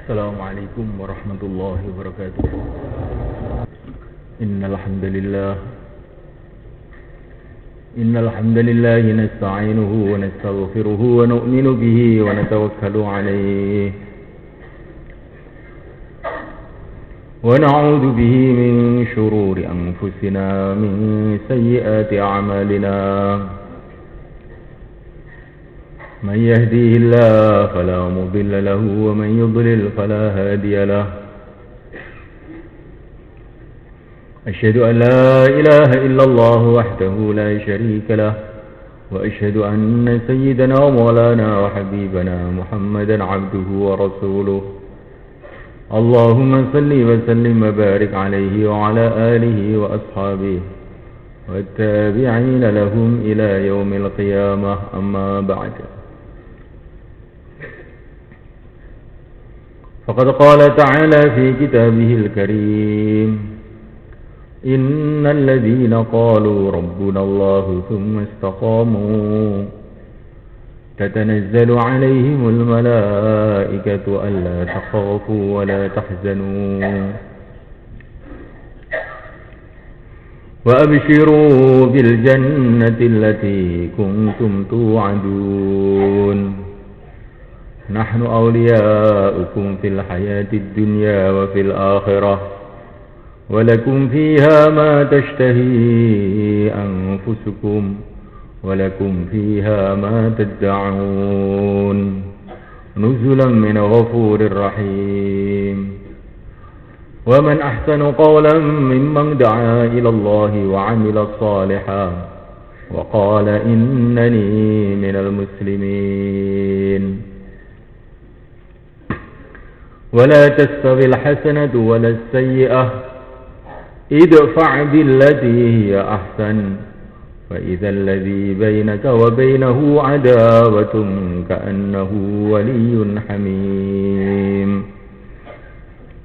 Assalamualaikum warahmatullahi wabarakatuh. Innal hamdalillah nasta'inuhu wa nastaghfiruhu wa nu'minu bihi wa natawakkalu alayhi wa na'udzu bihi min shururi anfusina min sayyiati a'malina. من يهديه الله فلا مضل له ومن يضلل فلا هادي له. أشهد أن لا إله إلا الله وحده لا شريك له وأشهد أن سيدنا ومولانا وحبيبنا محمدا عبده ورسوله. اللهم صل وسلم وبارك عليه وعلى آله وأصحابه والتابعين لهم إلى يوم القيامة. أما بعد، فقد قال تعالى في كتابه الكريم: إن الذين قالوا ربنا الله ثم استقاموا تتنزل عليهم الملائكة ألا تخافوا ولا تحزنوا وأبشروا بالجنة التي كنتم توعدون. نحن أولياؤكم في الحياة الدنيا وفي الآخرة ولكم فيها ما تشتهي أنفسكم ولكم فيها ما تدعون نزلا من غفور رحيم. ومن أحسن قولا ممن دعا إلى الله وعمل صالحا وقال إنني من المسلمين. ولا تستوي الحسنة ولا السيئة ادفع بالتي هي أحسن فإذا الذي بينك وبينه عداوة كأنه ولي حميم.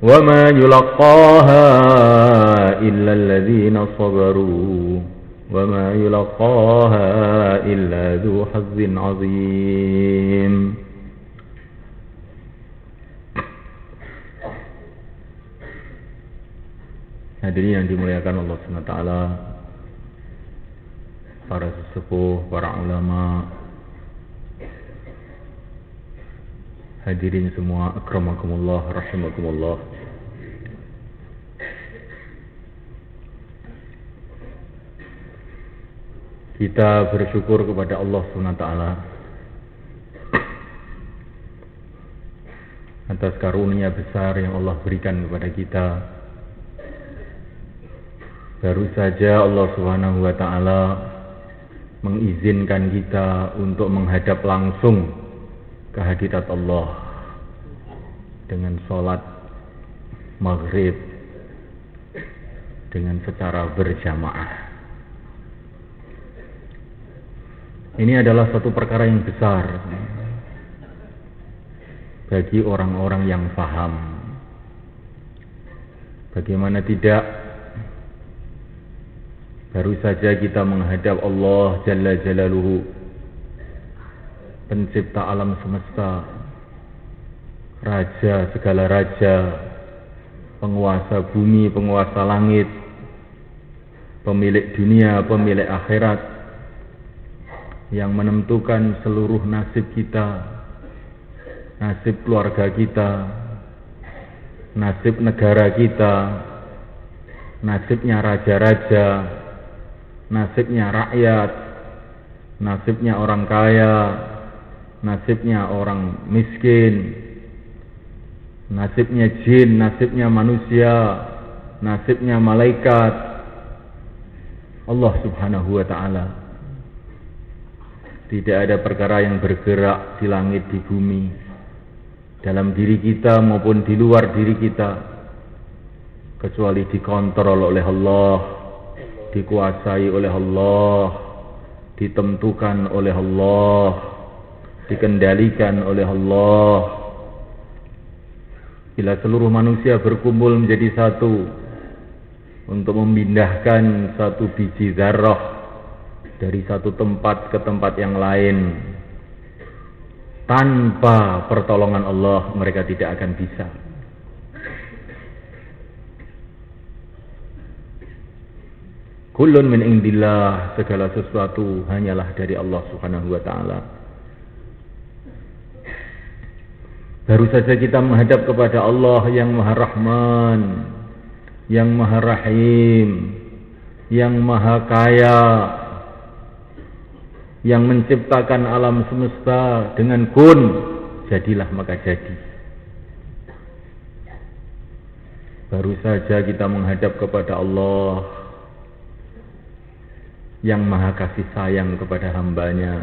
وما يلقاها إلا الذين صبروا وما يلقاها إلا ذو حظ عظيم. Hadirin yang dimuliakan Allah SWT, para sesepuh, para ulama, hadirin semua, akramakumullah, rahimakumullah. Kita bersyukur kepada Allah SWT atas karunia besar yang Allah berikan kepada kita. Baru saja Allah Subhanahu wa Ta'ala mengizinkan kita untuk menghadap langsung ke hadirat Allah dengan sholat maghrib dengan secara berjamaah. Ini adalah satu perkara yang besar bagi orang-orang yang paham. Bagaimana tidak, baru saja kita menghadap Allah Jalla Jalaluhu, pencipta alam semesta, raja segala raja, penguasa bumi, penguasa langit, pemilik dunia, pemilik akhirat, yang menentukan seluruh nasib kita, nasib keluarga kita, nasib negara kita, nasibnya raja-raja, nasibnya rakyat, nasibnya orang kaya, nasibnya orang miskin, nasibnya jin, nasibnya manusia, nasibnya malaikat. Allah Subhanahu wa Ta'ala. Tidak ada perkara yang bergerak di langit, di bumi, dalam diri kita maupun di luar diri kita, kecuali dikontrol oleh Allah, dikuasai oleh Allah, ditentukan oleh Allah, dikendalikan oleh Allah. Bila seluruh manusia berkumpul menjadi satu untuk memindahkan satu biji zarrah dari satu tempat ke tempat yang lain, Tanpa pertolongan Allah mereka tidak akan bisa. Kullun min indillah, segala sesuatu hanyalah dari Allah Subhanahu wa taala. Baru saja kita menghadap kepada Allah yang Maha Rahman, yang Maha Rahim, yang Maha Kaya, yang menciptakan alam semesta dengan kun, jadilah maka jadi. Baru saja kita menghadap kepada Allah yang Maha kasih sayang kepada hambanya.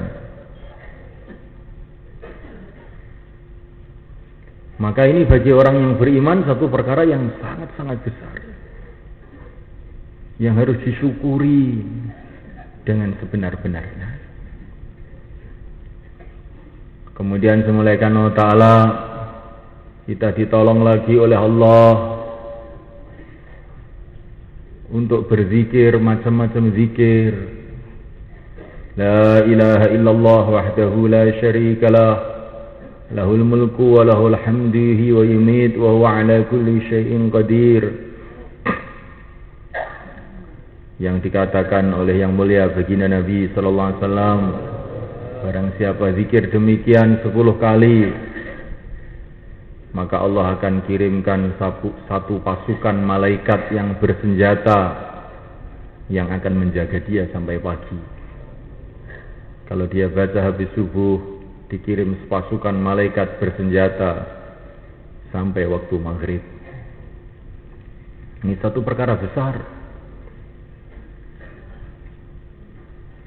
Maka ini bagi orang yang beriman satu perkara yang sangat-sangat besar, yang harus disyukuri dengan sebenar-benarnya. Kemudian semulaikan Allah Ta'ala, kita ditolong lagi oleh Allah untuk berzikir macam-macam zikir. La ilaha illallah wahdahu la syarikalah, lahul mulku wa lahul hamdihi wa yumit wa huwa ala kulli syai'in qadir. Yang dikatakan oleh yang mulia baginda Nabi sallallahu alaihi wasallam, barang siapa zikir demikian 10 kali, maka Allah akan kirimkan satu pasukan malaikat yang bersenjata yang akan menjaga dia sampai pagi. Kalau dia baca habis subuh, dikirim pasukan malaikat bersenjata sampai waktu maghrib. Ini satu perkara besar.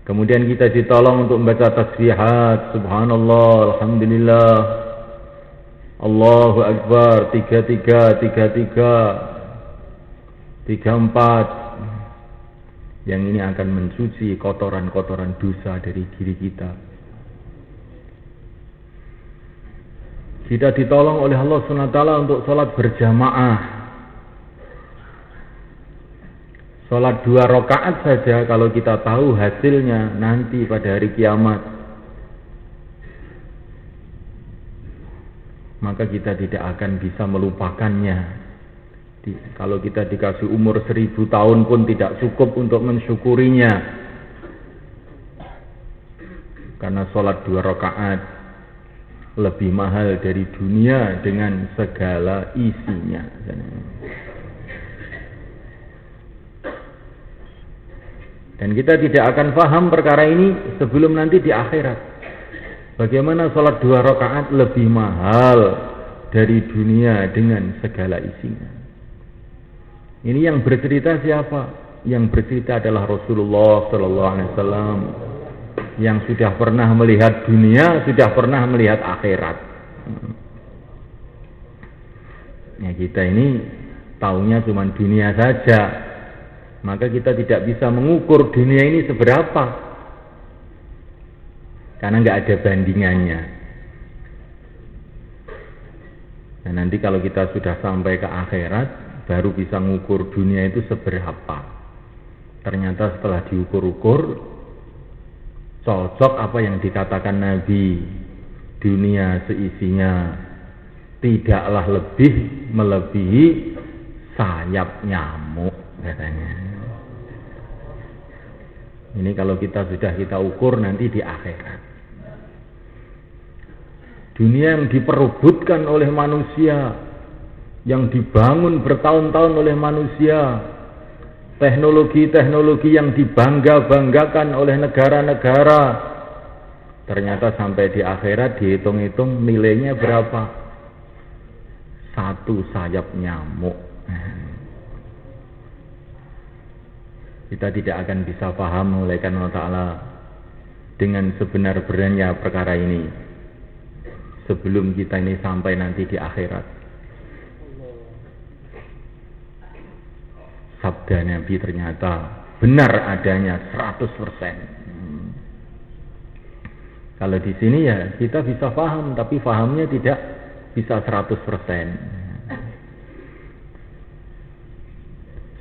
Kemudian kita ditolong untuk membaca tasbihat, subhanallah, alhamdulillah, Allahu Akbar, 33, 34, yang ini akan mencuci kotoran-kotoran dosa dari diri kita. Kita ditolong oleh Allah SWT untuk sholat berjamaah. Sholat 2 rakaat saja kalau kita tahu hasilnya nanti pada hari kiamat, maka kita tidak akan bisa melupakannya. Kalau kita dikasih umur 1000 tahun pun tidak cukup untuk mensyukurinya. Karena sholat 2 rakaat lebih mahal dari dunia dengan segala isinya. Dan kita tidak akan paham perkara ini sebelum nanti di akhirat. Bagaimana sholat 2 rakaat lebih mahal dari dunia dengan segala isinya. Ini yang bercerita siapa? Yang bercerita adalah Rasulullah Sallallahu Alaihi Wasallam, yang sudah pernah melihat dunia, sudah pernah melihat akhirat. Ya, kita ini taunya cuma dunia saja, maka kita tidak bisa mengukur dunia ini seberapa, karena nggak ada bandingannya. Nah, nanti kalau kita sudah sampai ke akhirat, baru bisa mengukur dunia itu seberapa. Ternyata setelah diukur-ukur, cocok apa yang dikatakan Nabi, dunia seisinya tidaklah lebih melebihi sayap nyamuk, katanya. Ini kalau kita ukur nanti di akhirat. Dunia yang diperebutkan oleh manusia, yang dibangun bertahun-tahun oleh manusia, teknologi-teknologi yang dibangga-banggakan oleh negara-negara, ternyata sampai di akhirat dihitung-hitung nilainya berapa? 1 sayap nyamuk. Kita tidak akan bisa paham oleh Allah Ta'ala dengan sebenar-benarnya perkara ini sebelum kita ini sampai nanti di akhirat. Sabda Nabi ternyata benar adanya 100%. Kalau di sini ya kita bisa paham, tapi pahamnya tidak bisa 100%.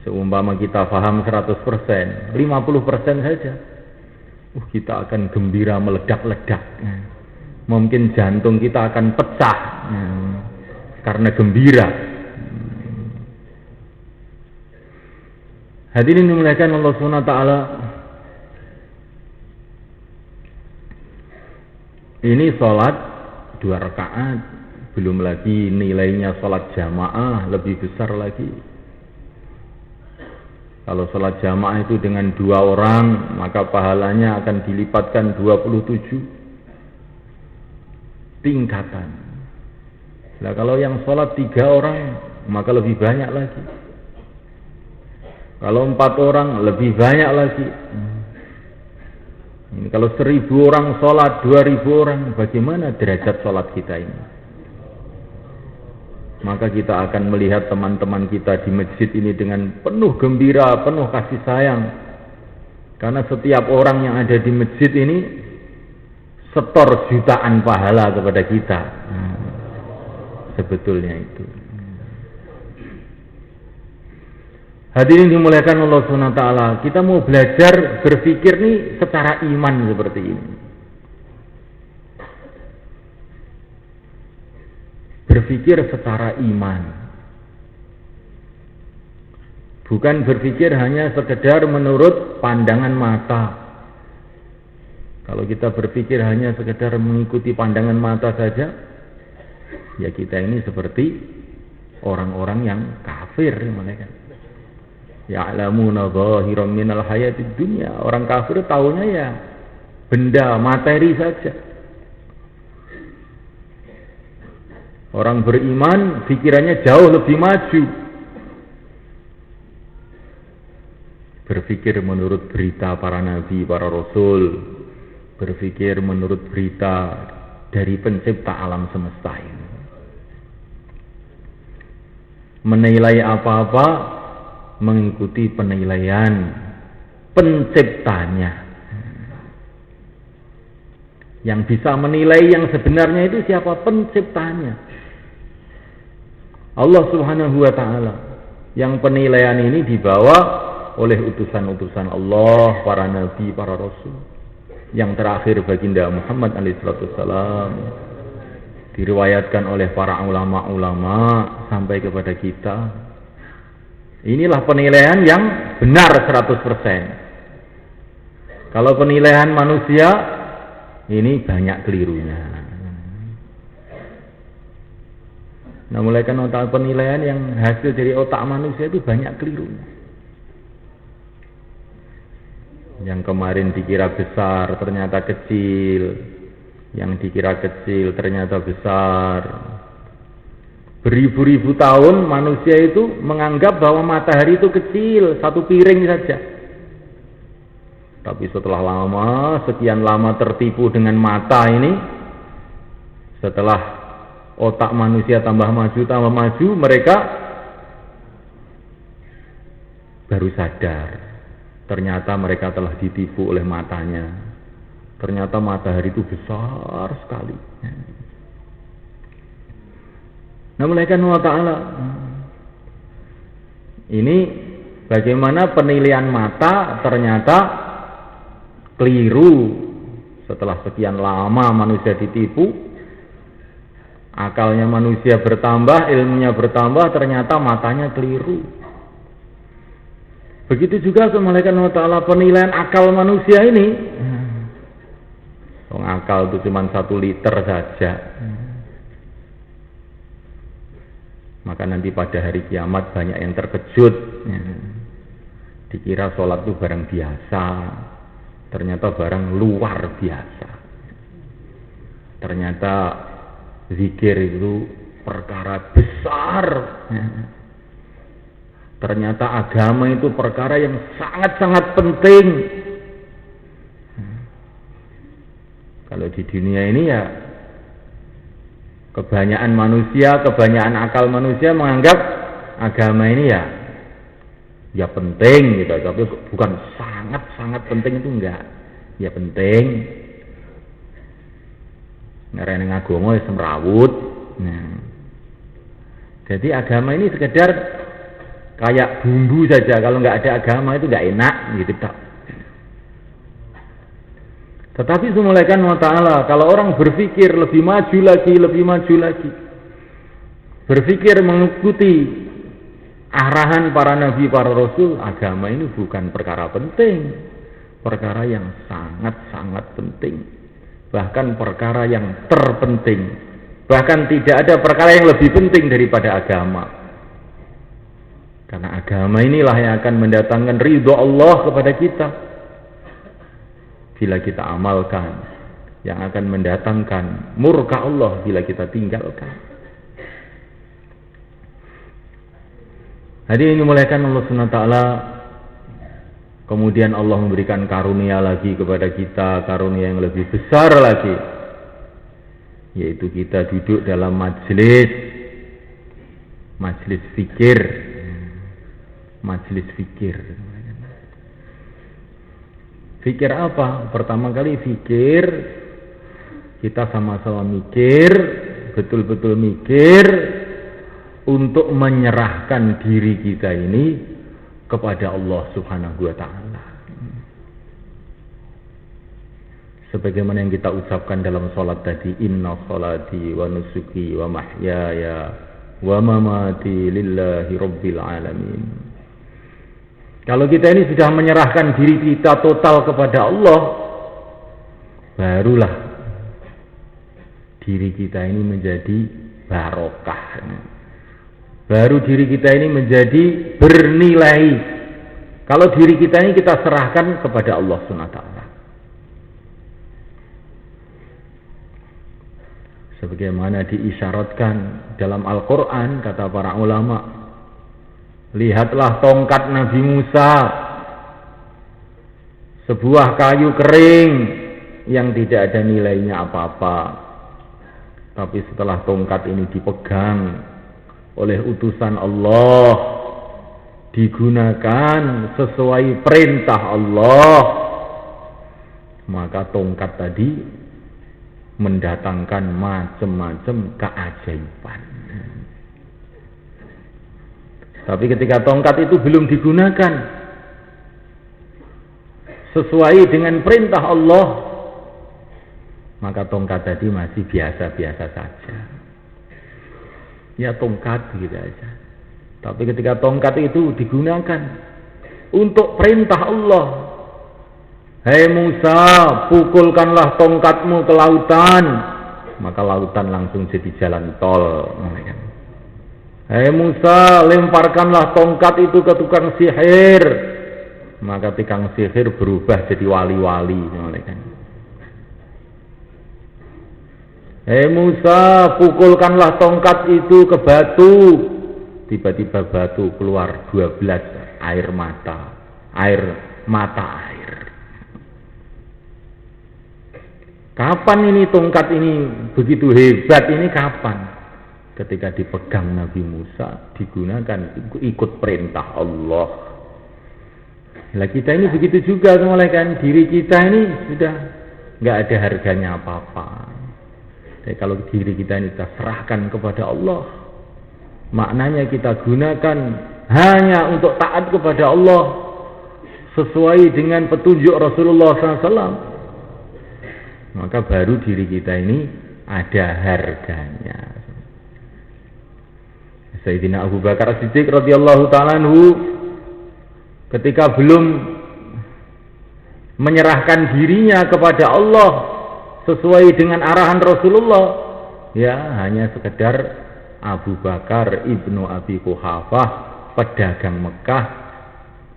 Seumpama kita paham 100%, 50% saja, kita akan gembira meledak-ledak. mungkin jantung kita akan pecah karena gembira. Hadirin dimuliakan Allah Subhanahu wa taala. Ini salat 2 rakaat, belum lagi nilainya salat jamaah lebih besar lagi. Kalau salat jamaah itu dengan 2 orang, maka pahalanya akan dilipatkan 27 tingkatan. Nah, kalau yang salat 3 orang, maka lebih banyak lagi. Kalau 4 orang, lebih banyak lagi. Ini kalau 1000 orang sholat, 2000 orang, bagaimana derajat sholat kita ini? Maka kita akan melihat teman-teman kita di masjid ini dengan penuh gembira, penuh kasih sayang. Karena setiap orang yang ada di masjid ini setor jutaan pahala kepada kita. Sebetulnya itu. Hadirin dimuliakan Allah Subhanahu wa taala, kita mau belajar berpikir nih secara iman seperti ini. Berpikir secara iman. Bukan berpikir hanya sekedar menurut pandangan mata. Kalau kita berpikir hanya sekedar mengikuti pandangan mata saja, ya kita ini seperti orang-orang yang kafir mereka. Ya'lamuna zahiran minal hayatid dunya. Orang kafir taunya ya benda materi saja. Orang beriman pikirannya jauh lebih maju. Berpikir menurut berita para nabi, para rasul. Berpikir menurut berita dari pencipta alam semesta ini. Menilai apa-apa mengikuti penilaian penciptanya. Yang bisa menilai yang sebenarnya itu siapa? Penciptanya, Allah Subhanahu wa ta'ala. Yang penilaian ini dibawa oleh utusan-utusan Allah, para nabi, para rasul. Yang terakhir baginda Muhammad alaihissalam, diriwayatkan oleh para ulama-ulama sampai kepada kita. Inilah penilaian yang benar 100%. Kalau penilaian manusia, ini banyak kelirunya. Nah, mulai kan otak penilaian yang hasil dari otak manusia itu banyak kelirunya. Yang kemarin dikira besar, ternyata kecil. Yang dikira kecil, ternyata besar. Beribu-ribu tahun manusia itu menganggap bahwa matahari itu kecil, 1 piring saja. Tapi setelah lama, sekian lama tertipu dengan mata ini, setelah otak manusia tambah maju, mereka baru sadar. Ternyata mereka telah ditipu oleh matanya. Ternyata matahari itu besar sekali. Nah, mulaikan Allah Ta'ala. Ini bagaimana penilaian mata ternyata keliru. Setelah sekian lama manusia ditipu, akalnya manusia bertambah, ilmunya bertambah, ternyata matanya keliru. Begitu juga malaikat Allah Ta'ala penilaian akal manusia ini. Akal itu cuma 1 liter saja. Maka nanti pada hari kiamat banyak yang terkejut. Dikira sholat itu barang biasa, ternyata barang luar biasa. Ternyata zikir itu perkara besar. Ternyata agama itu perkara yang sangat-sangat penting. Kalau di dunia ini ya kebanyakan manusia, kebanyakan akal manusia menganggap agama ini ya penting gitu, tapi bukan sangat-sangat penting, itu enggak. Ya penting. Ngarene agama wis semrawut. Nah. Jadi agama ini sekedar kayak bumbu saja. Kalau enggak ada agama itu enggak enak gitu tak. Tetapi semulaikan wa ta'ala, kalau orang berpikir lebih maju lagi, berpikir mengikuti arahan para nabi, para rasul, agama ini bukan perkara penting, perkara yang sangat-sangat penting, bahkan perkara yang terpenting, bahkan tidak ada perkara yang lebih penting daripada agama. Karena agama inilah yang akan mendatangkan ridho Allah kepada kita bila kita amalkan, yang akan mendatangkan murka Allah bila kita tinggalkan. Hadirin dimulakan Allah SWT. Kemudian Allah memberikan karunia lagi kepada kita, karunia yang lebih besar lagi, yaitu kita duduk dalam majelis fikir. Fikir apa? Pertama kali fikir, kita sama-sama mikir, betul-betul mikir untuk menyerahkan diri kita ini kepada Allah Subhanahu wa ta'ala. Sebagaimana yang kita ucapkan dalam salat tadi, inna salati wa nusuki wa mahyaya wa mamati lillahi rabbil alamin. Kalau kita ini sudah menyerahkan diri kita total kepada Allah, barulah diri kita ini menjadi barokah. Baru diri kita ini menjadi bernilai. Kalau diri kita ini kita serahkan kepada Allah SWT. Sebagaimana diisyaratkan dalam Al-Quran, kata para ulama, lihatlah tongkat Nabi Musa, sebuah kayu kering yang tidak ada nilainya apa-apa. Tapi setelah tongkat ini dipegang oleh utusan Allah, digunakan sesuai perintah Allah, maka tongkat tadi mendatangkan macam-macam keajaiban. Tapi ketika tongkat itu belum digunakan sesuai dengan perintah Allah, maka tongkat tadi masih biasa-biasa saja. Ya tongkat gitu aja. Tapi ketika tongkat itu digunakan untuk perintah Allah, hei Musa, pukulkanlah tongkatmu ke lautan, maka lautan langsung jadi jalan tol. Hei Musa, lemparkanlah tongkat itu ke tukang sihir, maka tukang sihir berubah jadi wali-wali. Hei Musa, pukulkanlah tongkat itu ke batu. Tiba-tiba batu keluar 12 air mata air. Kapan ini tongkat ini begitu hebat ini kapan? Ketika dipegang Nabi Musa, digunakan ikut perintah Allah. Nah kita ini begitu juga kan, diri kita ini sudah nggak ada harganya apa-apa. Kalau diri kita ini kita serahkan kepada Allah, maknanya kita gunakan hanya untuk taat kepada Allah sesuai dengan petunjuk Rasulullah SAW, maka baru diri kita ini ada harganya. Sayyidina Abu Bakar As-Siddiq radhiyallahu ta'ala anhu ketika belum menyerahkan dirinya kepada Allah sesuai dengan arahan Rasulullah, ya hanya sekedar Abu Bakar ibnu Abi Quhafah, pedagang Mekah,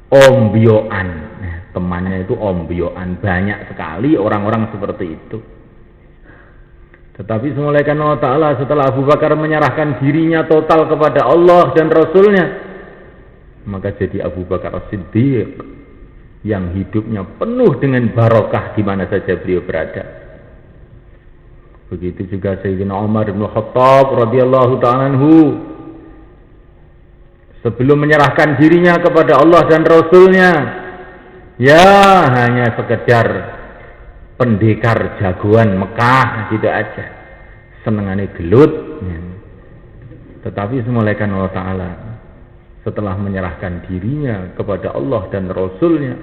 ombyoan. Nah, temannya itu ombyoan, banyak sekali orang-orang seperti itu. Tetapi semulaikan Allah Ta'ala setelah Abu Bakar menyerahkan dirinya total kepada Allah dan Rasulnya, maka jadi Abu Bakar As-Siddiq yang hidupnya penuh dengan barokah di mana saja beliau berada. Begitu juga Sayyidina Umar bin Khattab radhiyallahu ta'ala anhu, sebelum menyerahkan dirinya kepada Allah dan Rasulnya, ya hanya sekedar pendekar jagoan Mekah gitu aja, senengane gelut. Tetapi semulaikan Allah Ta'ala setelah menyerahkan dirinya kepada Allah dan Rasulnya,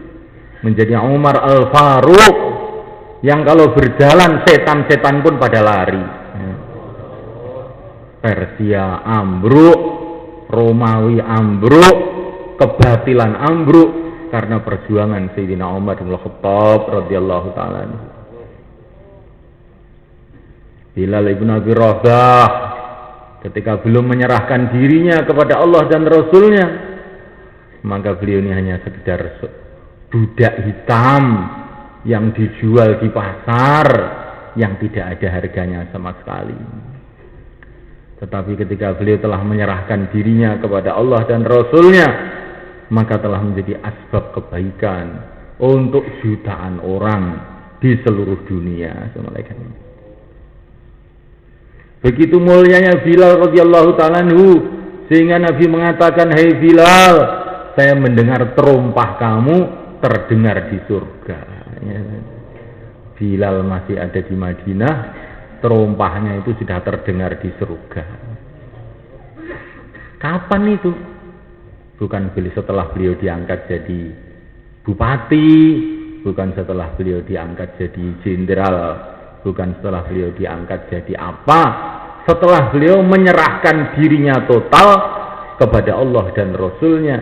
menjadi Umar Al-Faruq yang kalau berjalan setan-setan pun pada lari. Persia ambruk, Romawi ambruk, kebatilan ambruk karena perjuangan Sayyidina Umar bin Khattab radhiyallahu taala. Bilal ibn Abi Rabah ketika belum menyerahkan dirinya kepada Allah dan Rasulnya, maka beliau ini hanya sekedar budak hitam yang dijual di pasar yang tidak ada harganya sama sekali. Tetapi ketika beliau telah menyerahkan dirinya kepada Allah dan Rasulnya, maka telah menjadi asbab kebaikan untuk jutaan orang di seluruh dunia. Begitu mulianya Bilal radhiyallahu ta'ala anhu, sehingga Nabi mengatakan, "Hai Bilal, saya mendengar terompah kamu terdengar di surga." Bilal masih ada di Madinah, terompahnya itu sudah terdengar di surga. Kapan itu? Bukan setelah beliau diangkat jadi bupati, bukan setelah beliau diangkat jadi jenderal, bukan setelah beliau diangkat jadi apa, setelah beliau menyerahkan dirinya total kepada Allah dan Rasulnya.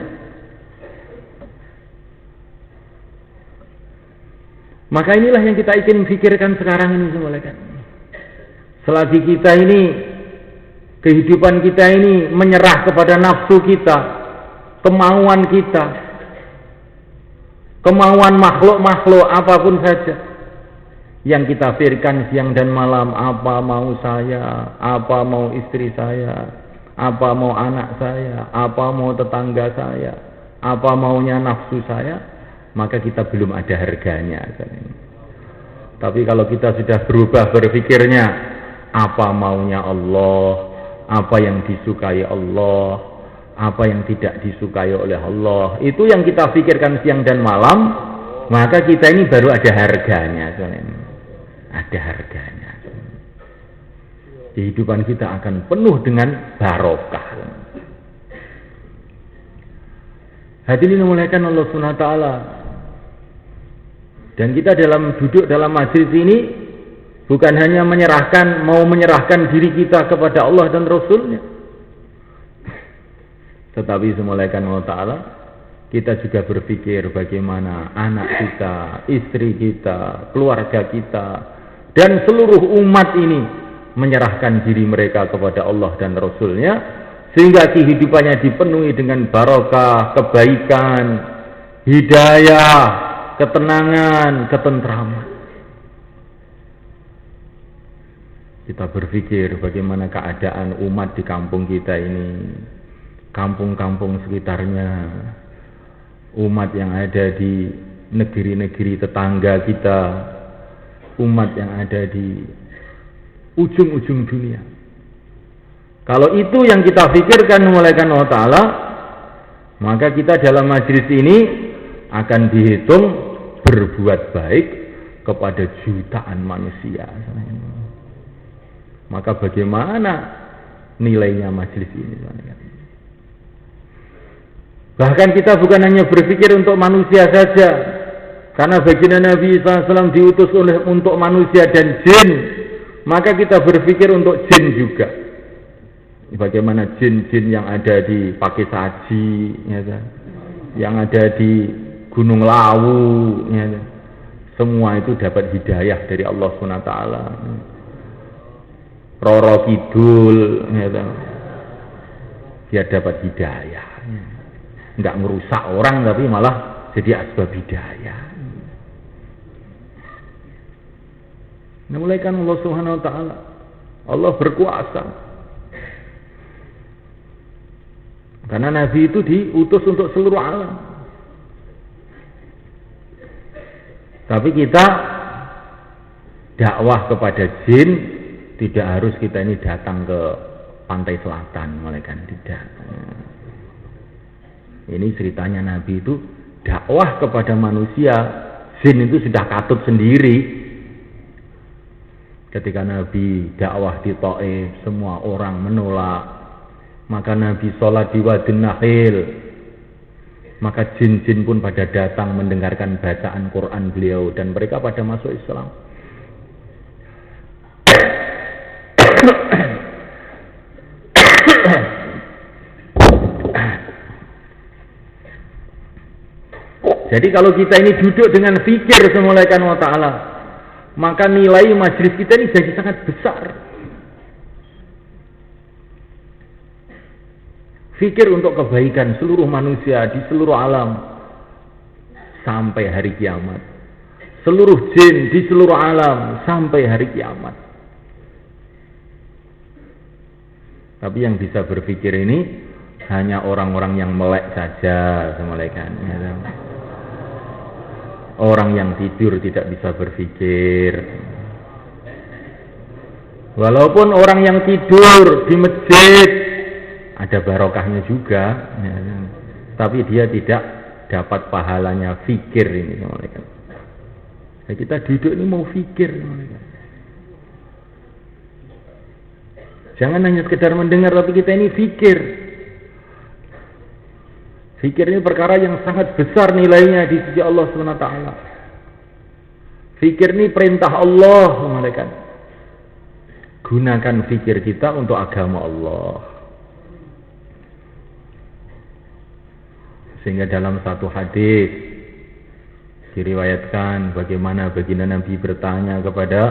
Maka inilah yang kita ingin pikirkan sekarang ini semua kan. Selagi kita ini, kehidupan kita ini menyerah kepada nafsu kita, kemauan kita, kemauan makhluk-makhluk apapun saja yang kita pikirkan siang dan malam, apa mau saya, apa mau istri saya, apa mau anak saya, apa mau tetangga saya, apa maunya nafsu saya, maka kita belum ada harganya. Tapi kalau kita sudah berubah berpikirnya, apa maunya Allah, apa yang disukai Allah, apa yang tidak disukai oleh Allah, itu yang kita pikirkan siang dan malam, maka kita ini baru ada harganya. Ada harganya. Kehidupan kita akan penuh dengan barokah. Hadirin dimuliakan Allah Subhanahu wa taala. Dan kita duduk dalam majlis ini bukan hanya mau menyerahkan diri kita kepada Allah dan Rasulnya, tetapi dimuliakan Allah Ta'ala, kita juga berpikir bagaimana anak kita, istri kita, keluarga kita, dan seluruh umat ini menyerahkan diri mereka kepada Allah dan Rasulnya, sehingga kehidupannya dipenuhi dengan barokah, kebaikan, hidayah, ketenangan, ketentraman. Kita berpikir bagaimana keadaan umat di kampung kita ini, kampung-kampung sekitarnya, umat yang ada di negeri-negeri tetangga kita, umat yang ada di ujung-ujung dunia. Kalau itu yang kita pikirkan mulaikan Allah Ta'ala, maka kita dalam majlis ini akan dihitung berbuat baik kepada jutaan manusia. Maka bagaimana nilainya majelis ini? Bahkan kita bukan hanya berpikir untuk manusia saja, karena baginda Nabi SAW diutus untuk manusia dan jin, maka kita berpikir untuk jin juga. Bagaimana jin-jin yang ada di Pakisaji, yang ada di Gunung Lawu, semua itu dapat hidayah dari Allah SWT. Roro Kidul, dia dapat hidayah, nggak merusak orang tapi malah jadi asbab hidayah. Nah, mulai kan Allah Subhanahu Wa Taala, Allah berkuasa, karena Nabi itu diutus untuk seluruh alam. Tapi kita dakwah kepada jin, tidak harus kita ini datang ke pantai selatan, malaikat tidak. Ini ceritanya Nabi itu dakwah kepada manusia, jin itu sudah katut sendiri. Ketika Nabi dakwah di Taif, semua orang menolak. Maka Nabi sholat di Wadin Nakhil, maka jin-jin pun pada datang mendengarkan bacaan Quran beliau, dan mereka pada masuk Islam. Jadi kalau kita ini duduk dengan fikir semulaikan wa ta'ala, maka nilai majelis kita ini jadi sangat besar. Fikir untuk kebaikan seluruh manusia di seluruh alam sampai hari kiamat. Seluruh jin di seluruh alam sampai hari kiamat. Tapi yang bisa berpikir ini hanya orang-orang yang melek saja, semulaikan. Orang yang tidur tidak bisa berpikir. Walaupun orang yang tidur di masjid ada barokahnya juga, tapi dia tidak dapat pahalanya fikir ini, semulaikan. Nah, kita duduk ini mau fikir, semulaikan. Jangan hanya sekedar mendengar, tapi kita ini fikir. Fikir ini perkara yang sangat besar nilainya di sisi Allah SWT. Fikir ini perintah Allah, semulaikan. Gunakan fikir kita untuk agama Allah. Sehingga dalam satu hadis diriwayatkan bagaimana baginda Nabi bertanya kepada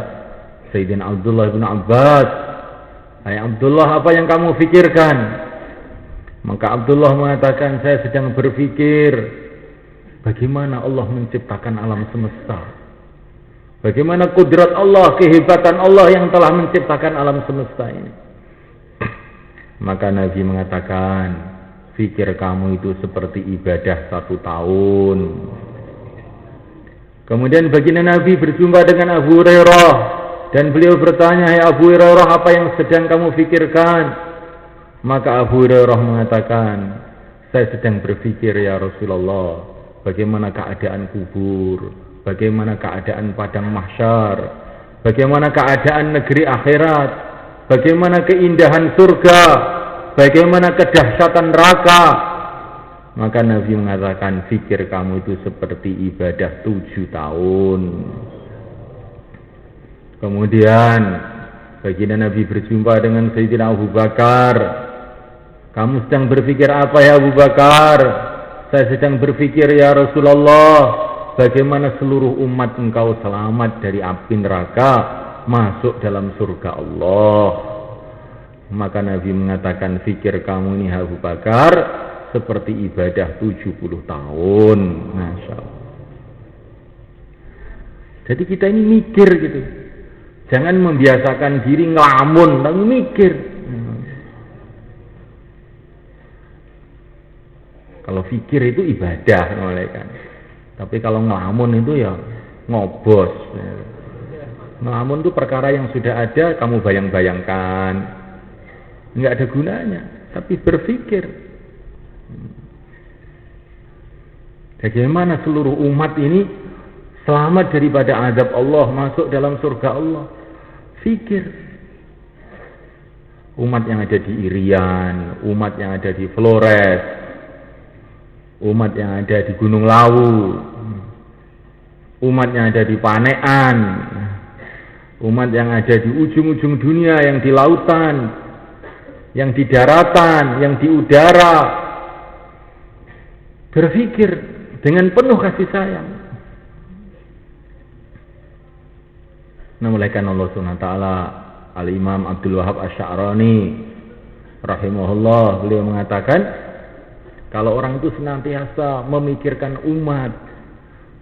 Sayyidina Abdullah bin Abbas, "Hai Abdullah, apa yang kamu fikirkan?" Maka Abdullah mengatakan, "Saya sedang berpikir bagaimana Allah menciptakan alam semesta. Bagaimana kudrat Allah, kehebatan Allah yang telah menciptakan alam semesta ini." Maka Nabi mengatakan, "Fikir kamu itu seperti ibadah 1 tahun." Kemudian baginda Nabi berjumpa dengan Abu Hurairah dan beliau bertanya, "Hai Abu Hurairah, apa yang sedang kamu fikirkan?" Maka Abu Hurairah mengatakan, "Saya sedang berpikir ya Rasulullah, bagaimana keadaan kubur, bagaimana keadaan padang mahsyar, bagaimana keadaan negeri akhirat, bagaimana keindahan surga, bagaimana kedahsyatan neraka." Maka Nabi mengatakan, "Fikir kamu itu seperti ibadah 7 tahun. Kemudian baginda Nabi berjumpa dengan Sayyidina Abu Bakar. "Kamu sedang berpikir apa ya Abu Bakar?" "Saya sedang berpikir ya Rasulullah, bagaimana seluruh umat engkau selamat dari api neraka masuk dalam surga Allah." Maka Nabi mengatakan, "Fikir kamu ini Abu Bakar seperti ibadah 70 tahun. Masya Allah. Jadi kita ini mikir gitu. Jangan membiasakan diri ngelamun, tapi mikir. Kalau fikir itu ibadah, kan. Tapi kalau ngelamun itu ya ngobos. Ngelamun itu perkara yang sudah ada, kamu bayang-bayangkan. Nggak ada gunanya. Tapi berpikir. Bagaimana seluruh umat ini selamat daripada azab Allah, masuk dalam surga Allah. Fikir. Umat yang ada di Irian, umat yang ada di Flores, umat yang ada di Gunung Lawu, umat yang ada di Panean, umat yang ada di ujung-ujung dunia, yang di lautan, yang di daratan, yang di udara. Berpikir dengan penuh kasih sayang. Namulaikan Allah SWT. Al-Imam Abdul Wahab Asy'arani rahimahullah, beliau mengatakan, kalau orang itu senantiasa memikirkan umat,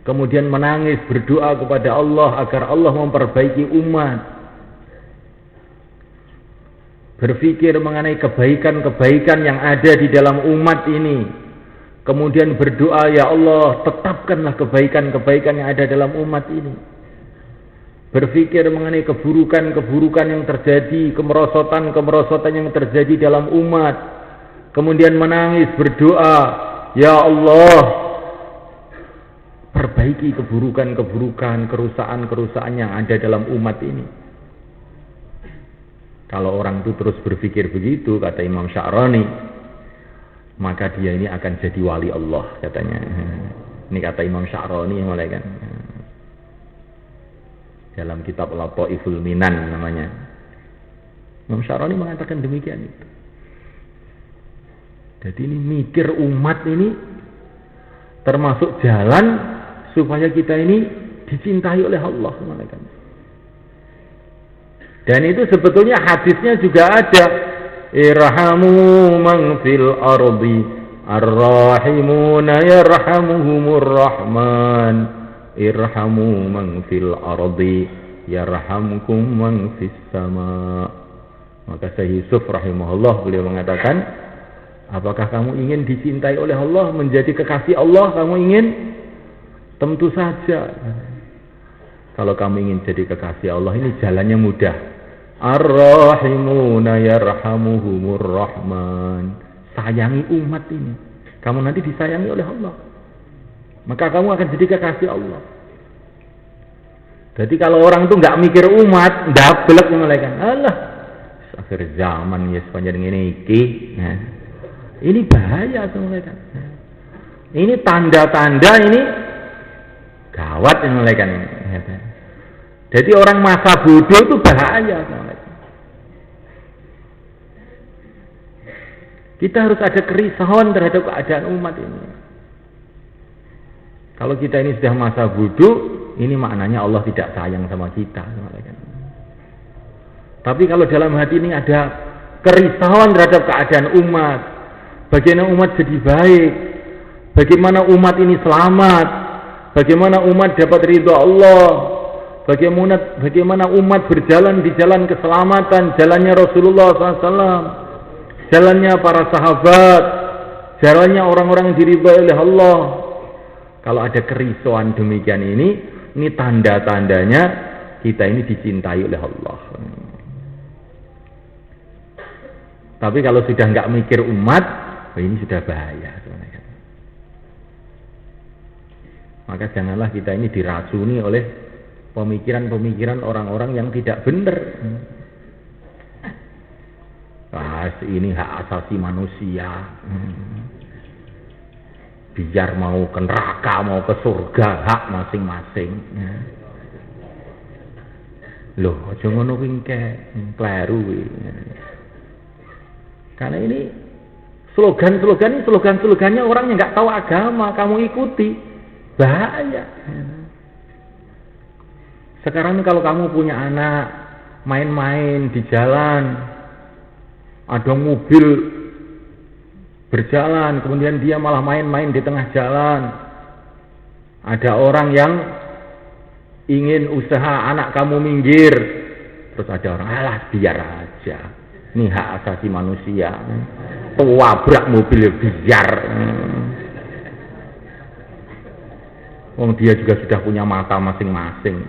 kemudian menangis berdoa kepada Allah agar Allah memperbaiki umat, berpikir mengenai kebaikan-kebaikan yang ada di dalam umat ini, kemudian berdoa, ya Allah tetapkanlah kebaikan-kebaikan yang ada dalam umat ini, berpikir mengenai keburukan-keburukan yang terjadi, kemerosotan-kemerosotan yang terjadi dalam umat, kemudian menangis berdoa, ya Allah perbaiki keburukan-keburukan, kerusakan-kerusakan yang ada dalam umat ini. Kalau orang itu terus berpikir begitu, kata Imam Sya'rani, maka dia ini akan jadi wali Allah, katanya. Ini kata Imam Sya'rani yang mulai kan dalam kitab Lataiful Minan namanya. Imam Sya'rani mengatakan demikian itu. Jadi ini mikir umat ini termasuk jalan supaya kita ini dicintai oleh Allah. Dan itu sebetulnya hadisnya juga ada, irhamu man fil ardi arrahimuna yarhamuhumur rahman, irhamu man fil ardi yarhamkum man fis sama. Maka Syekh Yusuf rahimahullah beliau mengatakan, apakah kamu ingin dicintai oleh Allah, menjadi kekasih Allah? Kamu ingin? Tentu saja. Kalau kamu ingin jadi kekasih Allah, ini jalannya mudah. Ar-Rahimuna yarhamuhumur Rahman. Sayangi umat ini. Kamu nanti disayangi oleh Allah. Maka kamu akan jadi kekasih Allah. Jadi kalau orang itu nggak mikir umat, ndablek malaikat. Allah, akhir zaman ya sepanjang ini iki. Nah, ini bahaya malaikat. Ini tanda-tanda ini gawat malaikat ini. Jadi orang masa bodoh itu bahaya malaikat. Kita harus ada kerisauan terhadap keadaan umat ini. Kalau kita ini sudah masa bodoh, ini maknanya Allah tidak sayang sama kita. Tapi kalau dalam hati ini ada kerisauan terhadap keadaan umat, bagaimana umat jadi baik, bagaimana umat ini selamat, bagaimana umat dapat ridho Allah, bagaimana umat berjalan di jalan keselamatan, jalannya Rasulullah SAW, jalannya para sahabat, jalannya orang-orang yang diridhoi oleh Allah. Kalau ada kerisauan demikian ini tanda-tandanya kita ini dicintai oleh Allah. Tapi kalau sudah nggak mikir umat, ini sudah bahaya. Maka janganlah kita ini diracuni oleh pemikiran-pemikiran orang-orang yang tidak benar. Ini hak asasi manusia. Biar mau ke neraka, mau ke surga, hak masing-masing. Loh, aja ngono kuwi kleru. Karena ini slogan-slogannya orang yang nggak tahu agama, kamu ikuti, bahaya. Sekarang kalau kamu punya anak main-main di jalan, ada mobil berjalan, kemudian dia malah main-main di tengah jalan. Ada orang yang ingin usaha anak kamu minggir, terus ada orang, alah biar aja, ini hak asasi manusia, wabrak mobil biar. Wong dia juga sudah punya mata masing-masing,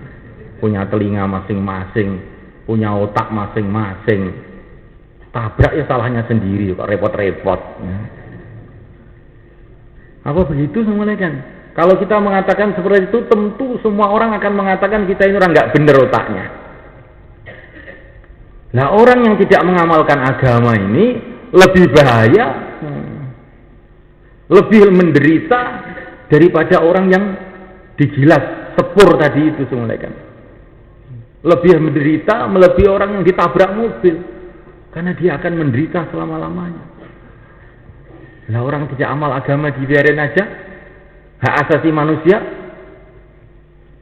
punya telinga masing-masing, punya otak masing-masing. Tabrak ya salahnya sendiri, kok repot-repot. Apa begitu semuanya kan? Kalau kita mengatakan seperti itu, tentu semua orang akan mengatakan kita ini orang nggak bener otaknya. Nah, orang yang tidak mengamalkan agama ini lebih bahaya, lebih menderita daripada orang yang digilas sepur tadi itu semuanya kan. Lebih menderita melebihi orang yang ditabrak mobil. Karena dia akan menderita selama-lamanya. Lah orang tidak amal agama dibiarin aja, hak asasi manusia,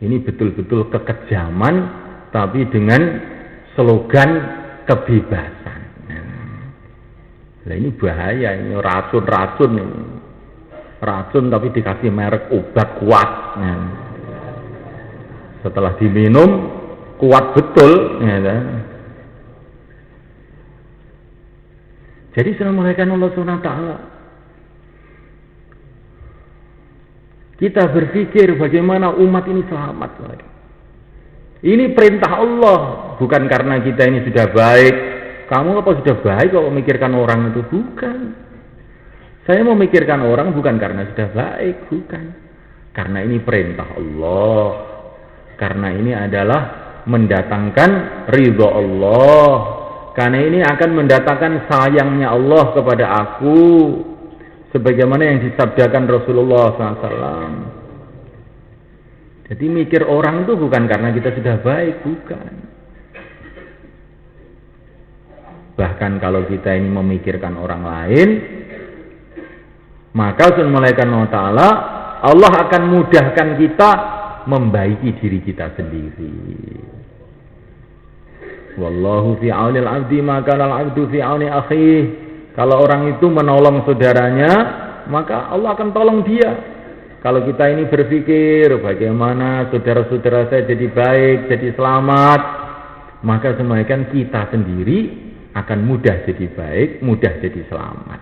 ini betul-betul kekejaman, tapi dengan slogan kebebasan. Lah ini bahaya, ini racun ini. Racun tapi dikasih merek obat kuat. Setelah diminum kuat betul, ya. Jadi Assalamualaikum Allah SWT, kita berpikir bagaimana umat ini selamat. Ini perintah Allah, bukan karena kita ini sudah baik. Kamu apa sudah baik kalau memikirkan orang itu? Bukan. Saya memikirkan orang bukan karena sudah baik, bukan. Karena ini perintah Allah. Karena ini adalah mendatangkan ridho Allah. Karena ini akan mendatangkan sayangnya Allah kepada aku, sebagaimana yang disabdakan Rasulullah SAW. Jadi mikir orang itu bukan karena kita sudah baik, bukan. Bahkan kalau kita ini memikirkan orang lain, maka Subhanahu wa ta'ala Allah akan mudahkan kita membaiki diri kita sendiri. Wallahu fi aunil abdi maka al-abdu fi auni akhih. Kalau orang itu menolong saudaranya, maka Allah akan tolong dia. Kalau kita ini berpikir bagaimana saudara-saudara saya jadi baik, jadi selamat, maka semuanya kita sendiri akan mudah jadi baik, mudah jadi selamat.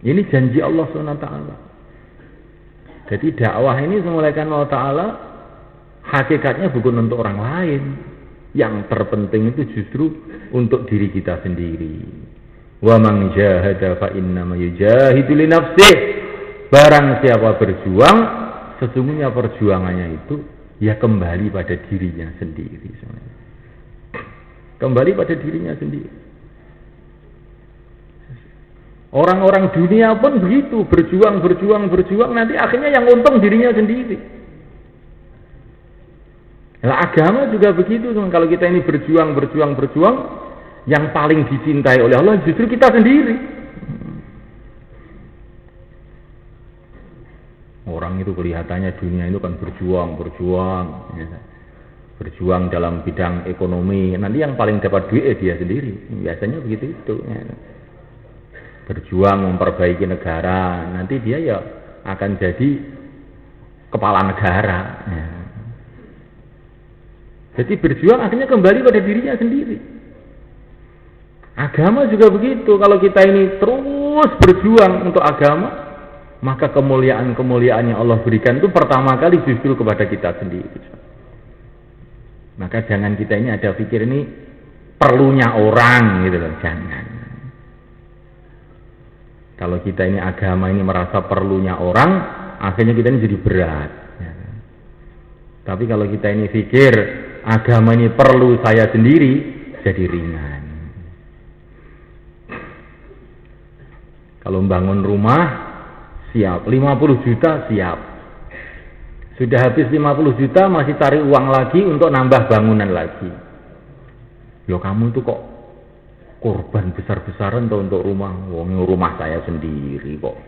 Ini janji Allah SWT. Jadi dakwah ini semuanya Allah Ta'ala hakikatnya bukan untuk orang lain. Yang terpenting itu justru untuk diri kita sendiri. Wa man jahada fa innama yujahidu li nafsih. Barang siapa berjuang, sesungguhnya perjuangannya itu ya kembali pada dirinya sendiri. Kembali pada dirinya sendiri. Orang-orang dunia pun begitu, berjuang, nanti akhirnya yang untung dirinya sendiri. Nah, agama juga begitu, kalau kita ini berjuang, yang paling dicintai oleh Allah justru kita sendiri. Orang itu kelihatannya dunia itu kan berjuang dalam bidang ekonomi, nanti yang paling dapat duit dia sendiri. Biasanya begitu itu. Berjuang memperbaiki negara, nanti dia ya akan jadi kepala negara. Jadi berjuang akhirnya kembali pada dirinya sendiri. Agama juga begitu. Kalau kita ini terus berjuang untuk agama, maka kemuliaan-kemuliaan yang Allah berikan itu pertama kali justru kepada kita sendiri. Maka jangan kita ini ada pikir ini perlunya orang gitu loh, jangan. Kalau kita ini agama ini merasa perlunya orang, akhirnya kita ini jadi berat. Tapi kalau kita ini pikir agama ini perlu saya sendiri, jadi ringan. Kalau membangun rumah, siap. 50 juta, siap. Sudah habis 50 juta, masih cari uang lagi untuk nambah bangunan lagi. Loh kamu itu kok korban besar-besaran untuk rumah? Wong rumah saya sendiri kok.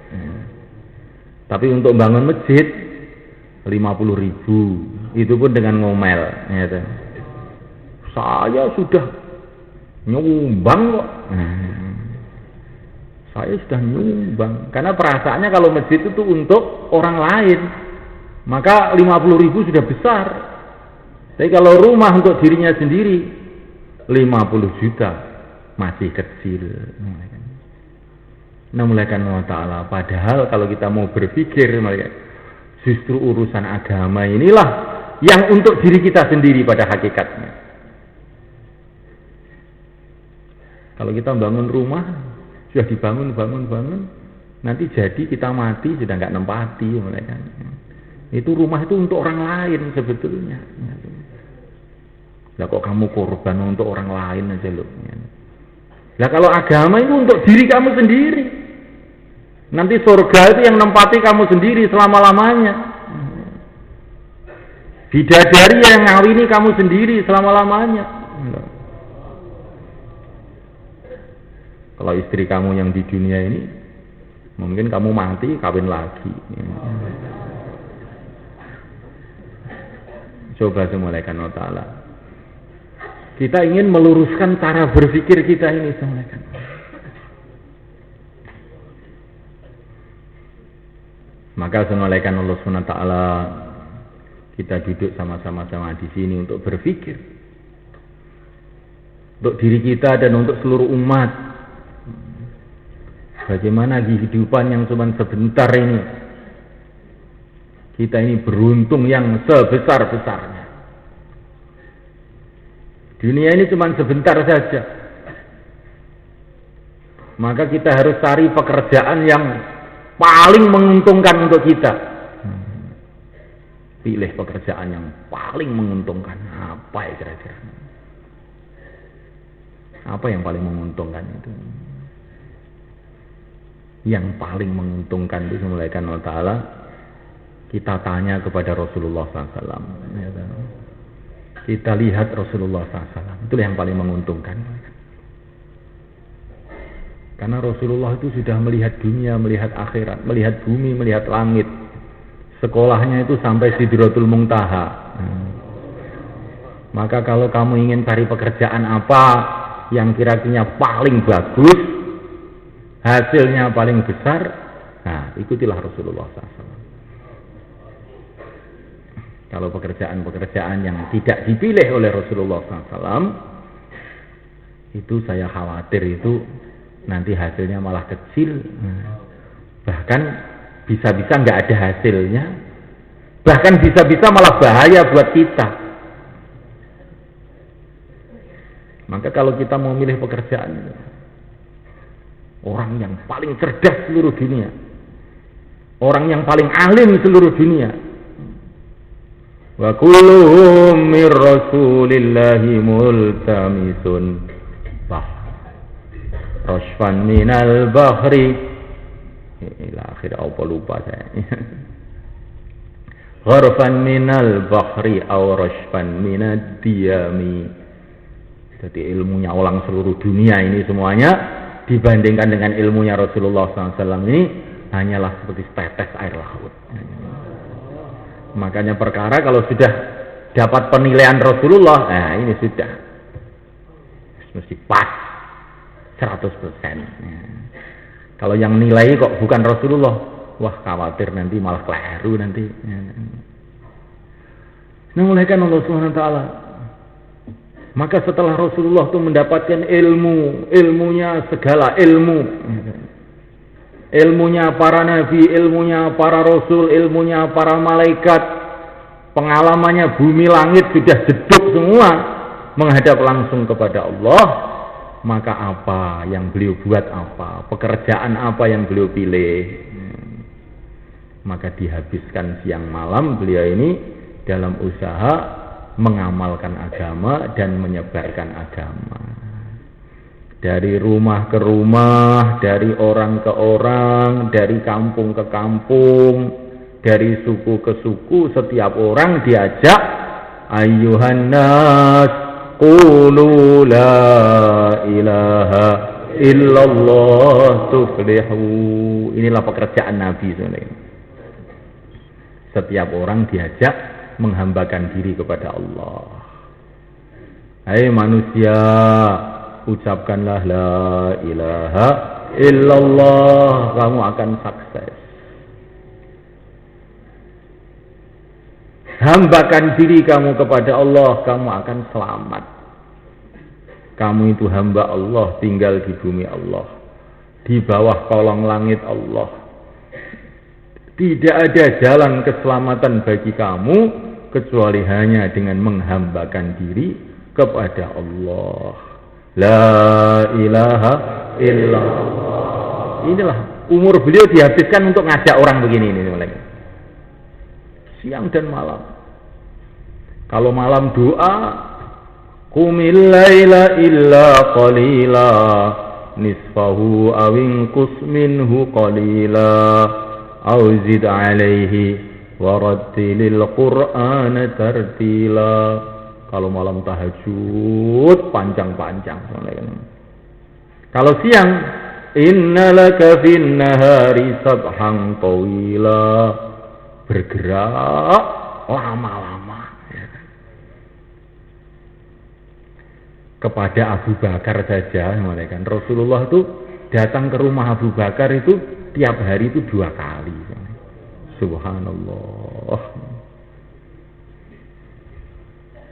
Tapi untuk bangun masjid, 50.000, itu pun dengan ngomel. Ya, saya sudah nyumbang kok. Saya sudah nyumbang. Karena perasaannya kalau masjid itu untuk orang lain, maka 50.000 sudah besar. Tapi kalau rumah untuk dirinya sendiri, 50 juta masih kecil. Nah, mulaikan Allah Ta'ala. Padahal kalau kita mau berpikir, justru urusan agama inilah yang untuk diri kita sendiri pada hakikatnya. Kalau kita bangun rumah, sudah dibangun, nanti jadi kita mati sudah nggak nempati, mereka. Itu rumah itu untuk orang lain sebetulnya. Lah kok kamu korban untuk orang lain aja loh. Lah kalau agama itu untuk diri kamu sendiri. Nanti surga itu yang nempati kamu sendiri selama-lamanya. Bidadari yang ngawini kamu sendiri selama-lamanya. Kalau istri kamu yang di dunia ini, mungkin kamu mati kawin lagi. Coba semulaikan Allah Ta'ala. Kita ingin meluruskan cara berpikir kita ini semulaikan. Maka semulaikan Allah SWT, kita duduk sama-sama di sini untuk berpikir. Untuk diri kita dan untuk seluruh umat. Bagaimana kehidupan yang cuma sebentar ini, kita ini beruntung yang sebesar-besarnya. Dunia ini cuma sebentar saja. Maka kita harus cari pekerjaan yang paling menguntungkan untuk kita. Pilih pekerjaan yang paling menguntungkan. Apa ya kira-kira? Apa yang paling menguntungkan itu? Yang paling menguntungkan itu semulaikan Allah Ta'ala, kita tanya kepada Rasulullah SAW. Kita lihat Rasulullah SAW, itu yang paling menguntungkan. Karena Rasulullah itu sudah melihat dunia, melihat akhirat, melihat bumi, melihat langit. sekolahnya itu sampai Sidratul Muntaha. Maka kalau kamu ingin cari pekerjaan apa yang kira-kira paling bagus, hasilnya paling besar, nah ikutilah Rasulullah SAW. Kalau pekerjaan-pekerjaan yang tidak dipilih oleh Rasulullah SAW, itu saya khawatir itu nanti hasilnya malah kecil, bahkan bisa-bisa nggak ada hasilnya, bahkan bisa-bisa malah bahaya buat kita. Maka kalau kita mau milih pekerjaan, orang yang paling cerdas seluruh dunia, orang yang paling alim seluruh dunia, wa kulluhum mir rasulillahi multamisun rashfan minal bahri ila akhir apa lupa saya gharfan minal bahri aw rashfan minad diyami. Jadi ilmunya orang seluruh dunia ini semuanya dibandingkan dengan ilmunya Rasulullah SAW ini hanyalah seperti setetes air laut. Makanya perkara kalau sudah dapat penilaian Rasulullah, nah ini sudah mesti pas 100%. Kalau yang nilai kok bukan Rasulullah, wah khawatir nanti malah keliru nanti. Nah, oleh karena Allah Subhanahu wa taala, maka setelah Rasulullah itu mendapatkan ilmunya segala ilmu, ilmunya para nabi, ilmunya para rasul, ilmunya para malaikat, pengalamannya bumi langit sudah jeduk semua menghadap langsung kepada Allah, maka apa yang beliau buat, apa pekerjaan apa yang beliau pilih, maka dihabiskan siang malam beliau ini dalam usaha mengamalkan agama dan menyebarkan agama. Dari rumah ke rumah, dari orang ke orang, dari kampung ke kampung, dari suku ke suku, setiap orang diajak, ayyuhan nas qulu la ilaha illallah tuflihu. Inilah pekerjaan Nabi sebenarnya. Setiap orang diajak menghambakan diri kepada Allah. Hai manusia, ucapkanlah la ilaha illallah, kamu akan sukses. Hambakan diri kamu kepada Allah, kamu akan selamat. Kamu itu hamba Allah, tinggal di bumi Allah, di bawah kolong langit Allah. Tidak ada jalan keselamatan bagi kamu kecuali hanya dengan menghambakan diri kepada Allah. La ilaha illallah. Inilah umur beliau dihabiskan untuk ngajak orang begini ini, siang dan malam. Kalau malam doa, qumil laila illa qalila nisfahu awinqus minhu qalila auzid alaihi warattilil qur'ana tartila. Kalau malam tahajud panjang-panjang. Kalau siang, innalaka fin nahari sabhan tawila, bergerak lama-lama. Kepada Abu Bakar saja, Rasulullah itu datang ke rumah Abu Bakar itu tiap hari itu 2 kali. Subhanallah.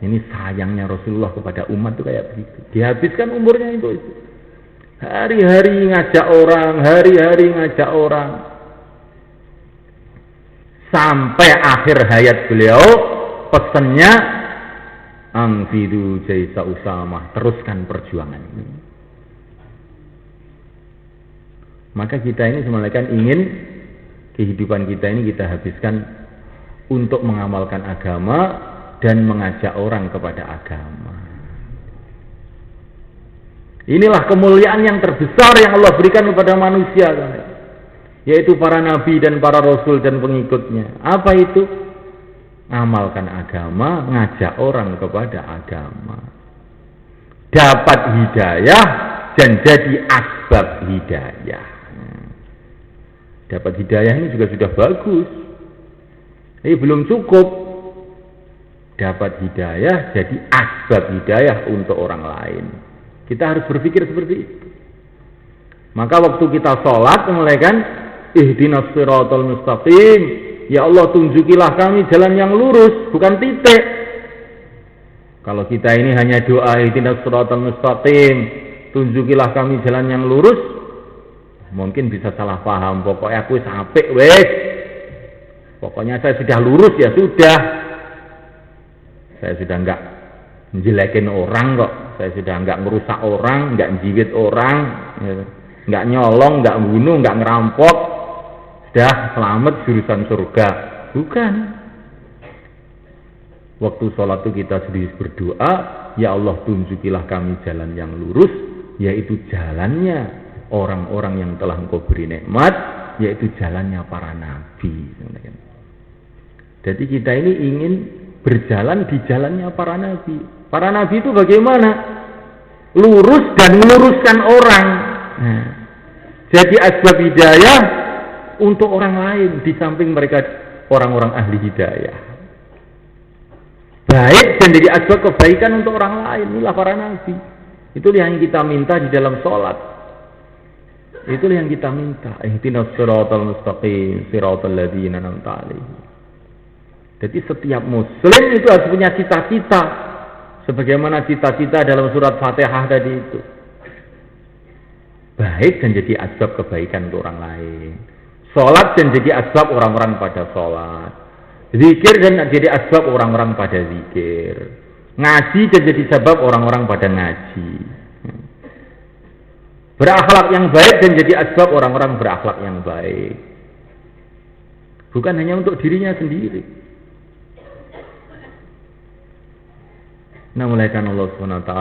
Ini sayangnya Rasulullah kepada umat itu kayak begitu. Dihabiskan umurnya itu. Hari-hari ngajak orang, hari-hari ngajak orang. Sampai akhir hayat beliau, pesannya Angfidu jaisa Usamah, teruskan perjuangan ini. Maka kita ini sebenarnya ingin kehidupan kita ini kita habiskan untuk mengamalkan agama dan mengajak orang kepada agama. Inilah kemuliaan yang terbesar yang Allah berikan kepada manusia, yaitu para nabi dan para rasul dan pengikutnya. Apa itu? Amalkan agama, ngajak orang kepada agama. Dapat hidayah dan jadi asbab hidayah. Dapat hidayah ini juga sudah bagus. Ini belum cukup dapat hidayah, jadi asbab hidayah untuk orang lain. Kita harus berpikir seperti itu. Maka waktu kita sholat, mulaikan ihdinas siratal mustaqim. Ya Allah, tunjukilah kami jalan yang lurus, bukan titik. Kalau kita ini hanya doa ihdinas siratal mustaqim, tunjukilah kami jalan yang lurus, mungkin bisa salah paham. Pokoknya aku sampai wes. Pokoknya saya sudah lurus ya sudah. Saya sudah enggak menjelekin orang kok. Saya sudah enggak merusak orang, enggak menjiwit orang, enggak nyolong, enggak bunuh, enggak ngerampok. Sudah selamat jurusan surga. Bukan. Waktu sholat itu kita sendiri berdoa, ya Allah tunjukilah kami jalan yang lurus, yaitu jalannya orang-orang yang telah Engkau beri nikmat, yaitu jalannya para nabi. Jadi kita ini ingin berjalan di jalannya para nabi. Para nabi itu bagaimana? Lurus dan meluruskan orang. Nah, jadi asbab hidayah untuk orang lain di samping mereka orang-orang ahli hidayah. Baik dan jadi asbab kebaikan untuk orang lain. Inilah para nabi. Itulah yang kita minta di dalam sholat. Itulah yang kita minta. Ihdinas siratal mustaqim, siratal ladzina an'amta 'alaihim. Jadi setiap muslim itu harus punya cita-cita. Sebagaimana cita-cita dalam surat Fatihah tadi itu. Baik dan jadi asbab kebaikan untuk orang lain. Sholat dan jadi asbab orang-orang pada sholat. Zikir dan jadi asbab orang-orang pada zikir. Ngaji dan jadi sebab orang-orang pada ngaji. Berakhlak yang baik dan jadi asbab orang-orang berakhlak yang baik. Bukan hanya untuk dirinya sendiri. Nah, mulaikan Allah SWT,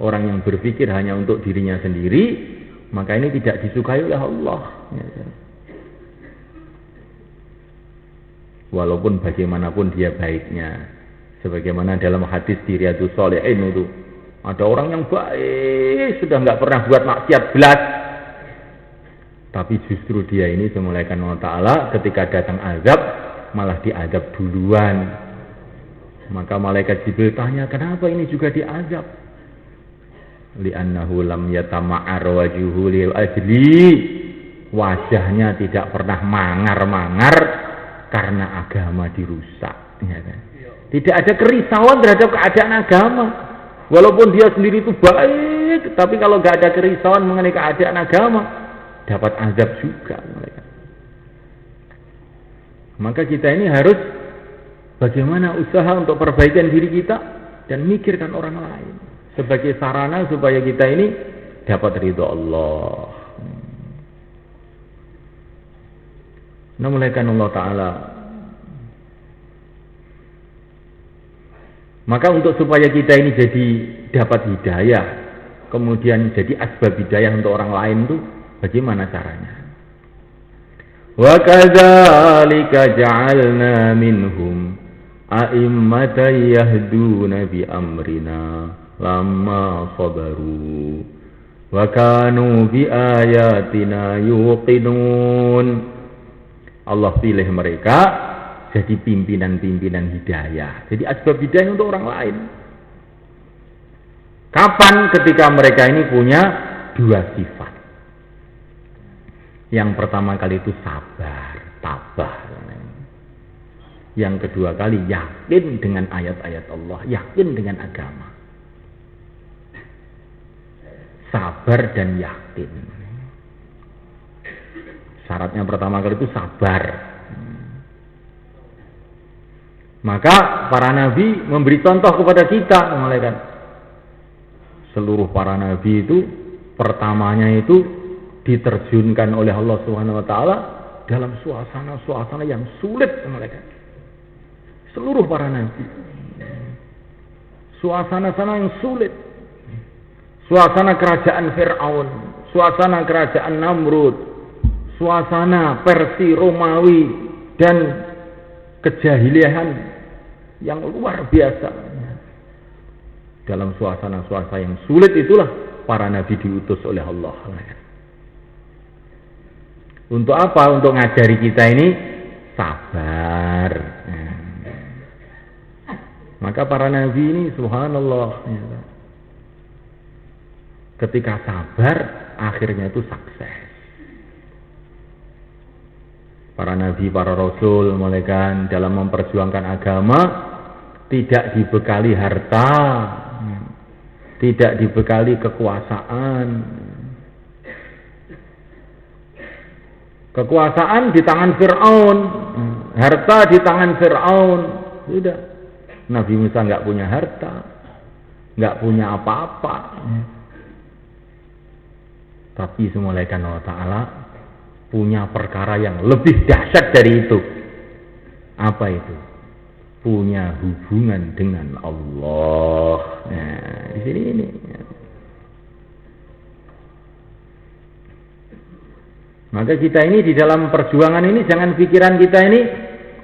orang yang berpikir hanya untuk dirinya sendiri, maka ini tidak disukai oleh Allah. Walaupun bagaimanapun dia baiknya. Sebagaimana dalam hadis di Riyadhus Shalihin itu, ada orang yang baik, sudah nggak pernah buat maksiat belas. Tapi justru dia ini semulaikan Allah Ta'ala ketika datang azab, malah diazab duluan. Maka malaikat Jibril tanya, kenapa ini juga diazab? Li'annahu lam yatama'ar wajuhu lil ajli. Wajahnya tidak pernah mangar-mangar karena agama dirusak. Ya kan? Tidak ada kerisauan terhadap keadaan agama. Walaupun dia sendiri itu baik, tapi kalau nggak ada kerisauan mengenai keadaan agama, dapat azab juga. Maka kita ini harus bagaimana usaha untuk perbaikan diri kita dan mikirkan orang lain sebagai sarana supaya kita ini dapat ridho Allah. Nah, mulaikan Allah Ta'ala. Maka untuk supaya kita ini jadi dapat hidayah, kemudian jadi asbab hidayah untuk orang lain itu bagaimana caranya? Wa kadzalika ja'alna minhum a'immatan yahduna bi amrina lamma sabaru wa kanu bi ayatina yuqinun. Allah pilih mereka jadi pimpinan-pimpinan hidayah, jadi asbab hidayah untuk orang lain. Kapan? Ketika mereka ini punya dua sifat. Yang pertama kali itu sabar, tabah. Yang kedua kali yakin dengan ayat-ayat Allah, yakin dengan agama. Sabar dan yakin. Syaratnya pertama kali itu sabar. Maka para nabi memberi contoh kepada kita, malaikat. Seluruh para nabi itu pertamanya itu diterjunkan oleh Allah Subhanahu wa taala dalam suasana-suasana yang sulit, malaikat. Seluruh para nabi, suasana-suasana yang sulit, suasana kerajaan Fir'aun, suasana kerajaan Namrud, suasana Persia Romawi dan kejahilian yang luar biasa. Dalam suasana-suasana yang sulit itulah para nabi diutus oleh Allah. Untuk apa? Untuk ngajari kita ini sabar. Maka para nabi ini subhanallah, ya. Ketika sabar akhirnya itu sukses. Para nabi, para rasul mulai kan dalam memperjuangkan agama tidak dibekali harta, tidak dibekali kekuasaan. Kekuasaan di tangan Fir'aun, harta di tangan Fir'aun. Sudah, Nabi Musa nggak punya harta, nggak punya apa-apa. Tapi semulaikan Allah Ta'ala punya perkara yang lebih dahsyat dari itu. Apa itu? Punya hubungan dengan Allah. Nah, di sini ini. Maka kita ini di dalam perjuangan ini jangan pikiran kita ini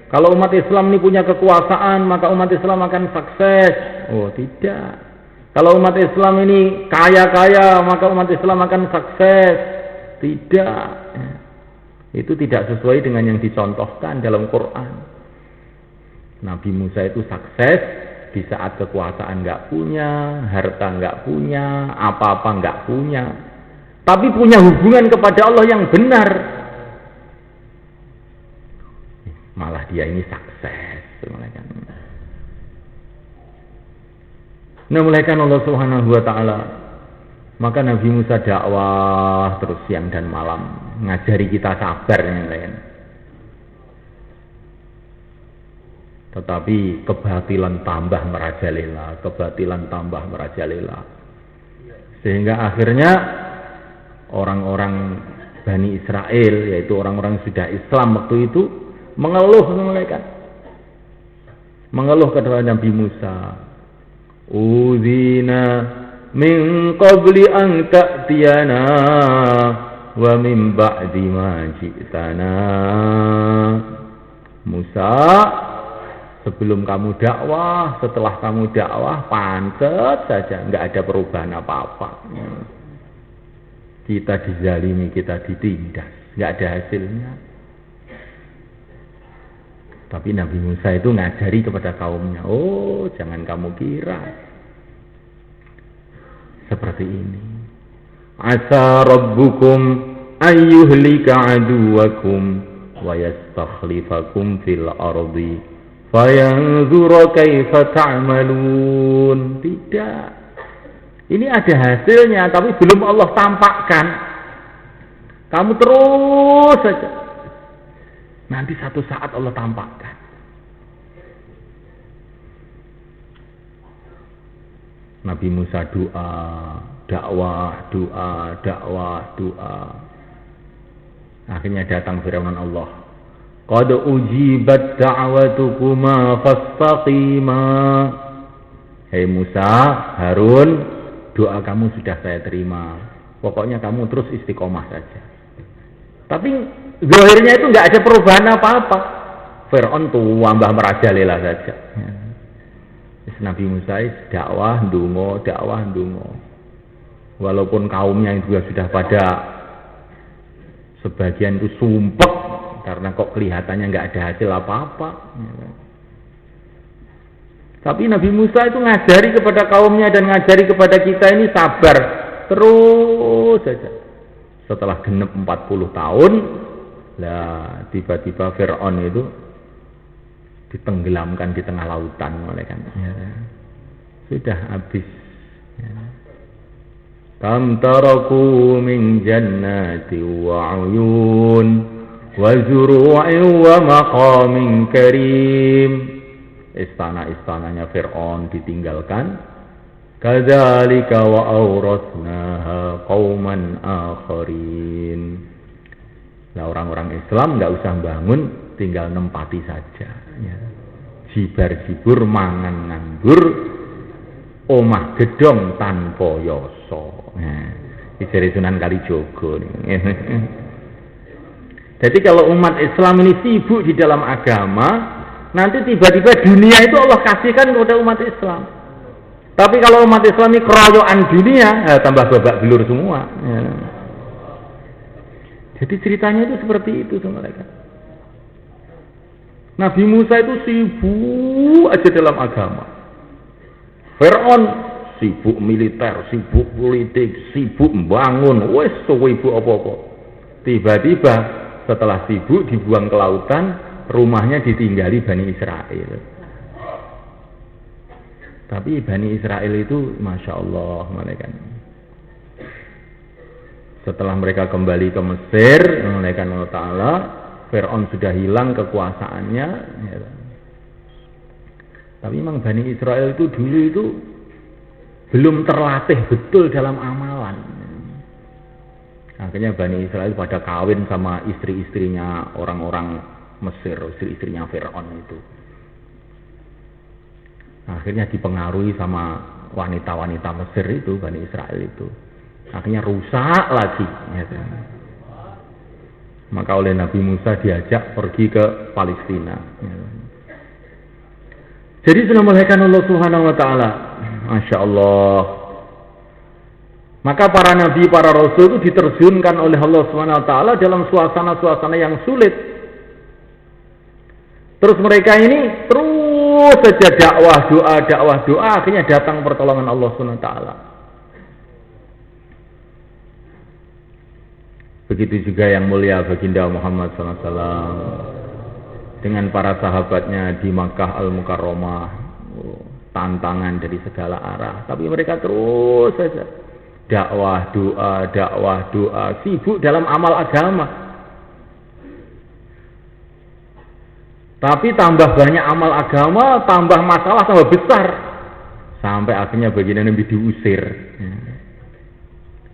kalau umat Islam ini punya kekuasaan maka umat Islam akan sukses. Oh, tidak. Kalau umat Islam ini kaya-kaya maka umat Islam akan sukses. Tidak. Itu tidak sesuai dengan yang dicontohkan dalam Quran. Nabi Musa itu sukses di saat kekuasaan nggak punya, harta nggak punya, apa-apa nggak punya. Tapi punya hubungan kepada Allah yang benar. Malah dia ini sukses. Nah, mulaikan Allah Subhanahu wa Ta'ala. Maka Nabi Musa dakwah terus siang dan malam, ngajari kita sabar yang lain. Tetapi kebatilan tambah merajalela, kebatilan tambah merajalela. Sehingga akhirnya orang-orang Bani Israel, yaitu orang-orang sudah Islam waktu itu, mengeluh kepada Nabi Musa. Udzina min qabli an ta'tiyana wa min ba'di ma ji'tana. Musa, sebelum kamu dakwah, setelah kamu dakwah, pancet saja, nggak ada perubahan apa-apa. Kita dizalimi, kita ditindas, nggak ada hasilnya. Tapi Nabi Musa itu ngajari kepada kaumnya, oh jangan kamu kira seperti ini. Asa rabbukum ayyuhlika aduwakum wa yastakhlifakum fil ardi fayanzura kaifa ta'malun. Tidak. Ini ada hasilnya, tapi belum Allah tampakkan. Kamu terus saja. Nanti satu saat Allah tampakkan. Nabi Musa doa, dakwah, doa. Akhirnya datang firman Allah. Qad ujibat da'watukuma fastaqima. Hei Musa, Harun, doa kamu sudah saya terima. Pokoknya kamu terus istiqomah saja. Tapi zahirnya itu nggak ada perubahan apa-apa. Fir'aun tuh wambah merajalela saja. Nabi Musa dakwah ndonga. Walaupun kaumnya yang juga sudah pada sebagian itu sumpek karena kok kelihatannya nggak ada hasil apa-apa. Tapi Nabi Musa itu ngajari kepada kaumnya dan ngajari kepada kita ini sabar terus saja. Setelah genep 40 tahun, lah tiba-tiba Fir'aun itu ditenggelamkan di tengah lautan oleh kan. Ya. Sudah habis. Ya. Kam taraku min jannati wa uyun wa zuru'in wa maqamin karim. Istana-istananya Fir'aun ditinggalkan. Kadzalika wa awratsnaha qauman akharin. Nah, orang-orang Islam nggak usah bangun, tinggal nempati saja. Ya. Jibar-jibur mangan nganggur, omah gedong tanpa yoso. Nah, ini Sunan Kalijogo. Jadi kalau umat Islam ini sibuk di dalam agama, nanti tiba-tiba dunia itu Allah kasihkan kepada umat Islam. Tapi kalau umat Islam ini keroyokan dunia, tambah babak belur semua. Ya. Jadi ceritanya itu seperti itu sama mereka. Nabi Musa itu sibuk aja dalam agama. Fir'aun sibuk militer, sibuk politik, sibuk membangun, wes sibuk apa-apa. Tiba-tiba setelah sibuk dibuang ke lautan, rumahnya ditinggali Bani Israel. Tapi Bani Israel itu Masya Allah malaikat. Setelah mereka kembali ke Mesir, malaikat Allah Ta'ala, Fir'aun sudah hilang kekuasaannya. Ya. Tapi memang Bani Israel itu dulu itu belum terlatih betul dalam amalan. Akhirnya Bani Israel pada kawin sama istri-istrinya orang-orang Mesir, istri-istrinya Fir'aun itu. Akhirnya dipengaruhi sama wanita-wanita Mesir itu, Bani Israel itu. Akhirnya rusak lagi. Gitu. Maka oleh Nabi Musa diajak pergi ke Palestina. Gitu. Jadi senamalakan Allah Subhanahu Wa Taala, Masya Allah. Maka para nabi, para rasul itu diterjunkan oleh Allah Subhanahu Wa Taala dalam suasana-suasana yang sulit. Terus mereka ini terus saja dakwah doa, akhirnya datang pertolongan Allah Subhanahu Wa Taala. Begitu juga yang mulia baginda Muhammad SAW dengan para sahabatnya di Makkah Al-Mukarramah, tantangan dari segala arah. Tapi mereka terus saja dakwah doa, sibuk dalam amal agama. Tapi tambah banyak amal agama, tambah masalah tambah besar. Sampai akhirnya baginda Nabi diusir.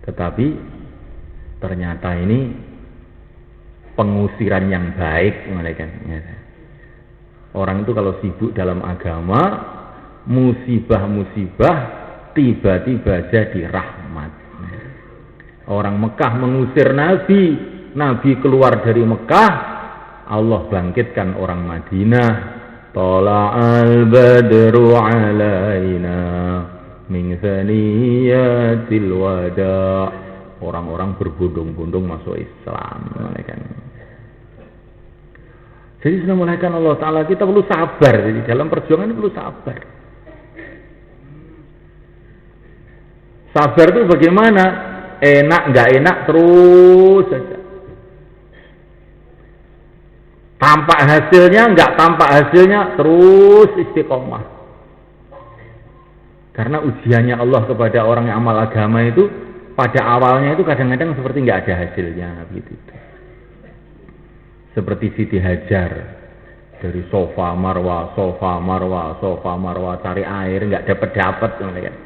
Tetapi ternyata ini pengusiran yang baik, malaikat. Orang itu kalau sibuk dalam agama, musibah-musibah tiba-tiba jadi rahmat. Orang Mekah mengusir Nabi, Nabi keluar dari Mekah, Allah bangkitkan orang Madinah. Tala'al badru alaina min thaniyatil wada'. Orang-orang berbondong-bondong masuk Islam. Jadi sudah mulaikan Allah Ta'ala, kita perlu sabar. Jadi dalam perjuangan ini perlu sabar. Sabar itu bagaimana? Enak, nggak enak, terus saja. Tampak hasilnya, nggak tampak hasilnya, terus istiqomah. Karena ujiannya Allah kepada orang yang amal agama itu, pada awalnya itu kadang-kadang seperti nggak ada hasilnya, gitu. Seperti Siti Hajar dari Sofa Marwa cari air nggak dapat kan.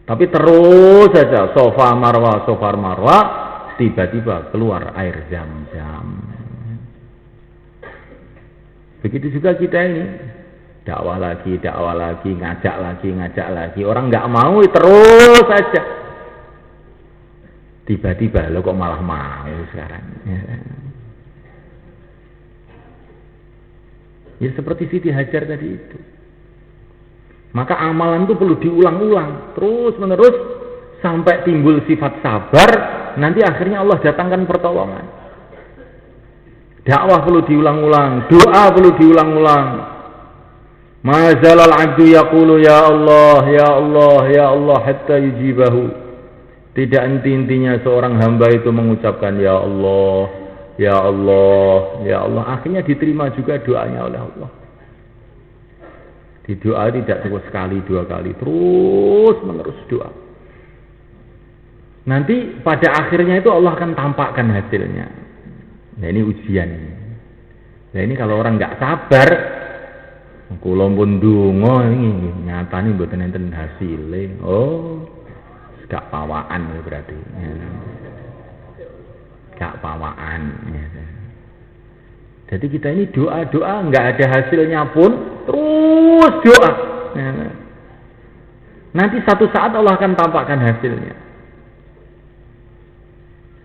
Tapi terus saja Sofa Marwa tiba-tiba keluar air Zam-Zam. Begitu juga kita ini dakwah lagi, ngajak lagi. Orang nggak mau terus saja. Tiba-tiba lo kok malah mau sekarang. Ya seperti Siti Hajar tadi itu. Maka amalan itu perlu diulang-ulang terus menerus sampai timbul sifat sabar. Nanti akhirnya Allah datangkan pertolongan. Dakwah perlu diulang-ulang, doa perlu diulang-ulang. Mazalal abdu yaqulu ya Allah, ya Allah, ya Allah hatta yujibahu. Tidak henti-hentinya seorang hamba itu mengucapkan ya Allah, ya Allah, ya Allah. Akhirnya diterima juga doanya oleh Allah. Di doa tidak cukup sekali, dua kali, terus menerus doa. Nanti pada akhirnya itu Allah akan tampakkan hasilnya. Nah ini ujian. Nah ini kalau orang nggak sabar, kula pun ndonga ini nyatane mboten enten hasile. Oh, gak pawaan berarti. Gak pawaan. Jadi kita ini doa nggak ada hasilnya pun terus doa. Nanti satu saat Allah akan tampakkan hasilnya.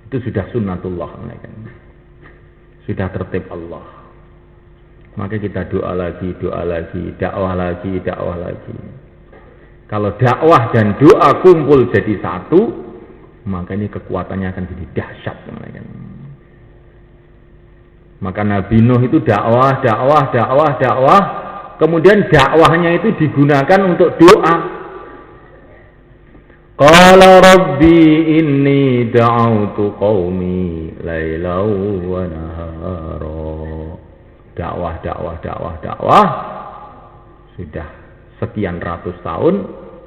Itu sudah sunnatullah, sudah tertib Allah. Maka kita doa lagi, dakwah lagi. Kalau dakwah dan doa kumpul jadi satu, maka ini kekuatannya akan jadi dahsyat. Maka Nabi Nuh itu dakwah, kemudian dakwahnya itu digunakan untuk doa. Qala rabbi inni da'autu qaumi lailau wa nahara. Dakwah. Sudah sekian ratus tahun,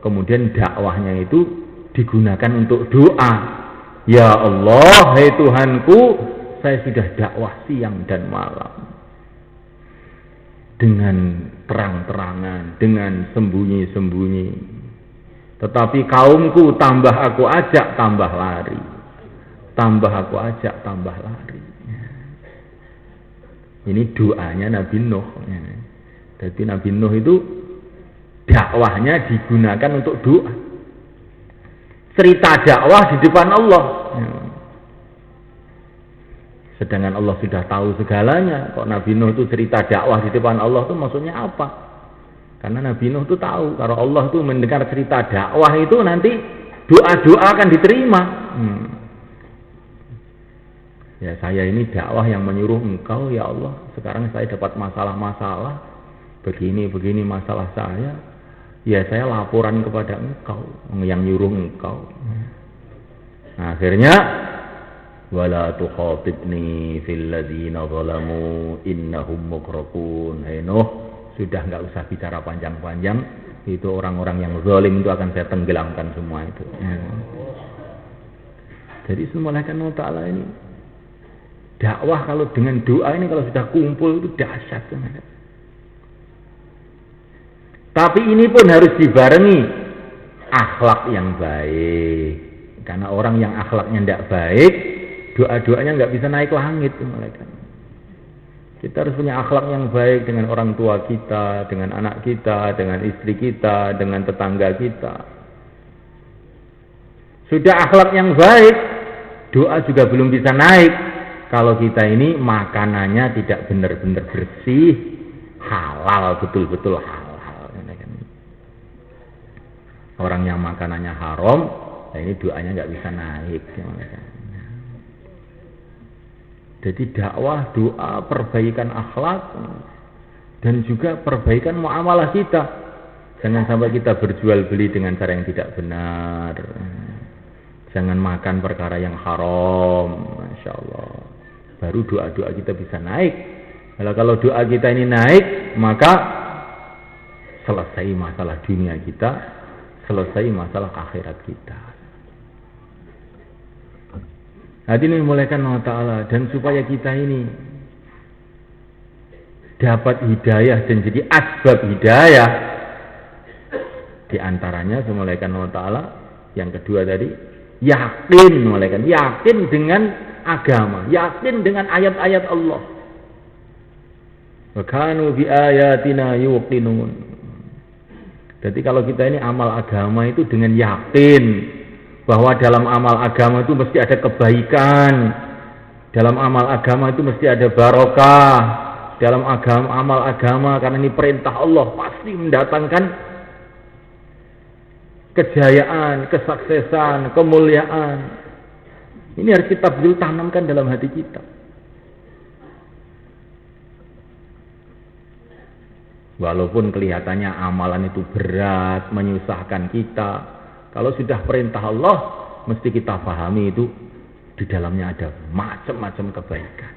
kemudian dakwahnya itu digunakan untuk doa. Ya Allah, hai Tuhanku, saya sudah dakwah siang dan malam. Dengan terang-terangan, dengan sembunyi-sembunyi. Tetapi kaumku tambah aku ajak, tambah lari. Tambah aku ajak, tambah lari. Ini doanya Nabi Nuh. Jadi Nabi Nuh itu dakwahnya digunakan untuk doa. Cerita dakwah di depan Allah. Sedangkan Allah sudah tahu segalanya. Kok Nabi Nuh itu cerita dakwah di depan Allah itu maksudnya apa? Karena Nabi Nuh itu tahu kalau Allah itu mendengar cerita dakwah itu nanti doa-doa akan diterima. Ya saya ini dakwah yang menyuruh engkau ya Allah. Sekarang saya dapat masalah-masalah. Begini masalah saya. Ya saya laporan kepada engkau. Yang nyuruh engkau. Nah, akhirnya wala tukhatibni fil ladzina zalamu innahum mughraqun. Hai Nuh, sudah enggak usah bicara panjang-panjang. Itu orang-orang yang zalim itu akan saya tenggelamkan semua itu. Jadi semua Allah Ta'ala ini dakwah kalau dengan doa ini kalau sudah kumpul itu dahsyat. Tapi ini pun harus dibarengi akhlak yang baik. Karena orang yang akhlaknya tidak baik, doa-doanya nggak bisa naik langit. Kita harus punya akhlak yang baik dengan orang tua kita, dengan anak kita, dengan istri kita, dengan tetangga kita. Sudah akhlak yang baik, doa juga belum bisa naik. Kalau kita ini makanannya tidak benar-benar bersih, halal, betul-betul halal. Orang yang makanannya haram, nah ini doanya nggak bisa naik. Jadi dakwah, doa, perbaikan akhlak, dan juga perbaikan muamalah kita. Jangan sampai kita berjual beli dengan cara yang tidak benar. Jangan makan perkara yang haram, Masya Allah. Baru doa-doa kita bisa naik. Kalau doa kita ini naik, maka selesai masalah dunia kita, selesai masalah akhirat kita. Hadirin dimulakan Allah Ta'ala, dan supaya kita ini dapat hidayah dan jadi asbab hidayah, di antaranya dimulakan Allah Ta'ala, yang kedua tadi, yakin dengan agama, yakin dengan ayat-ayat Allah. Wa kanu bi ayatina yuqinun. Jadi kalau kita ini amal agama itu dengan yakin bahwa dalam amal agama itu mesti ada kebaikan, dalam amal agama itu mesti ada barokah, dalam amal agama karena ini perintah Allah pasti mendatangkan kejayaan, kesuksesan, kemuliaan. Ini harus kita betul tanamkan dalam hati kita. Walaupun kelihatannya amalan itu berat, menyusahkan kita, kalau sudah perintah Allah, mesti kita pahami itu di dalamnya ada macam-macam kebaikan.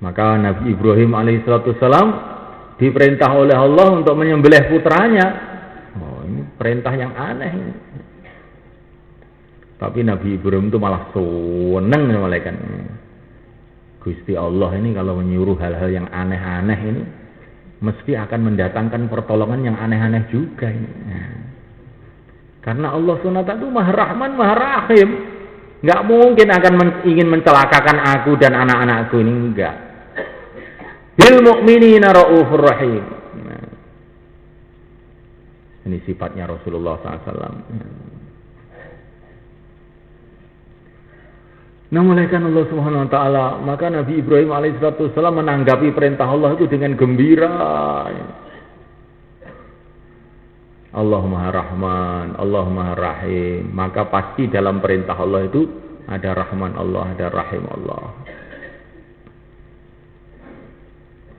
Maka Nabi Ibrahim alaihissalam diperintah oleh Allah untuk menyembelih putranya. Oh, ini perintah yang aneh ini. Tapi Nabi Ibrahim itu malah seneng malaikat. Gusti Allah ini kalau menyuruh hal-hal yang aneh-aneh ini mesti akan mendatangkan pertolongan yang aneh-aneh juga ini. Karena Allah SWT itu Maha Rahman, Maha Rahim. Enggak mungkin akan ingin mencelakakan aku dan anak-anakku ini, enggak. Bil mu'minina raufur rahim. Ini sifatnya Rasulullah SAW. Namulakan Allah Subhanahu wa taala, maka Nabi Ibrahim alaihissalam menanggapi perintah Allah itu dengan gembira. Allah Maha Rahman, Allah Maha Rahim. Maka pasti dalam perintah Allah itu ada Rahman Allah, ada Rahim Allah.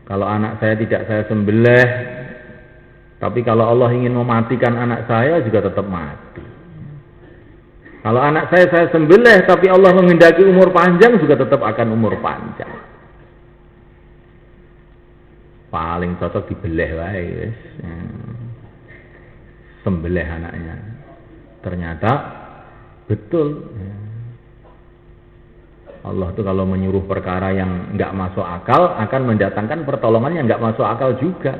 Kalau anak saya tidak saya sembelih, tapi kalau Allah ingin mematikan anak saya juga tetap mati. Kalau anak saya sembelih, tapi Allah menghendaki umur panjang juga tetap akan umur panjang. Paling cocok dibelih wae wis. Sembelih anaknya. Ternyata betul. Allah itu kalau menyuruh perkara yang enggak masuk akal akan mendatangkan pertolongan yang enggak masuk akal juga.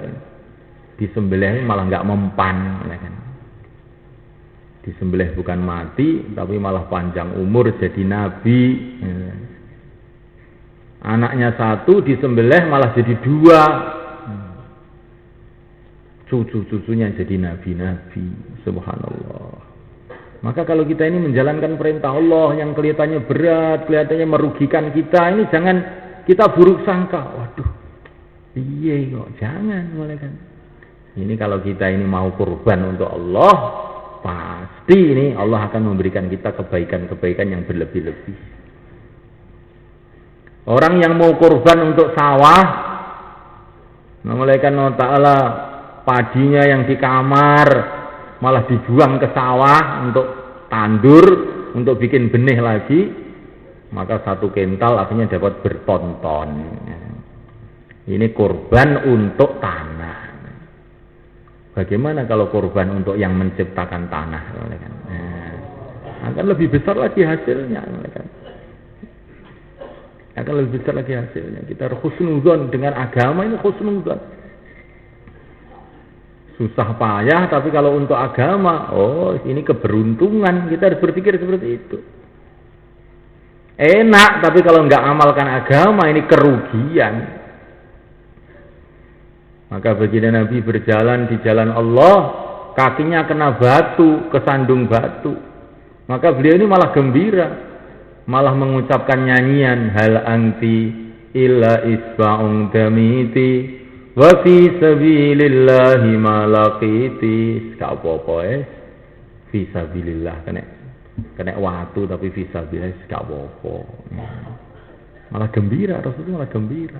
Disembelih malah enggak mempan, kan? Disembelih bukan mati tapi malah panjang umur jadi nabi. Anaknya satu disembelih malah jadi dua. Cucu-cucunya jadi nabi-nabi. Subhanallah. Maka kalau kita ini menjalankan perintah Allah yang kelihatannya berat, kelihatannya merugikan kita, ini jangan kita buruk sangka. Waduh, iya kok, jangan malaikat. Ini kalau kita ini mau kurban untuk Allah, pasti ini Allah akan memberikan kita kebaikan-kebaikan yang berlebih-lebih. Orang yang mau kurban untuk sawah, malaikat Allah Ta'ala padinya yang di kamar malah dibuang ke sawah untuk tandur, untuk bikin benih lagi, maka satu kental akhirnya dapat bertonton. Ini kurban untuk tanah. Bagaimana kalau kurban untuk yang menciptakan tanah? Akan lebih besar lagi hasilnya. Akan lebih besar lagi hasilnya. Kita harus husnuzon dengan agama, ini husnuzon. Susah payah, tapi kalau untuk agama, oh ini keberuntungan. Kita harus berpikir seperti itu. Enak, tapi kalau nggak amalkan agama, ini kerugian. Maka baginda Nabi berjalan di jalan Allah, kakinya kena batu, kesandung batu. Maka beliau ini malah gembira, malah mengucapkan nyanyian, hal anti illa isba'un damiti wa fi sabilillahi malaqiti. Gak apa-apa fi sabilillah, kena watu tapi fi sabilillah gak apa-apa. Malah gembira, Rasulullah malah gembira.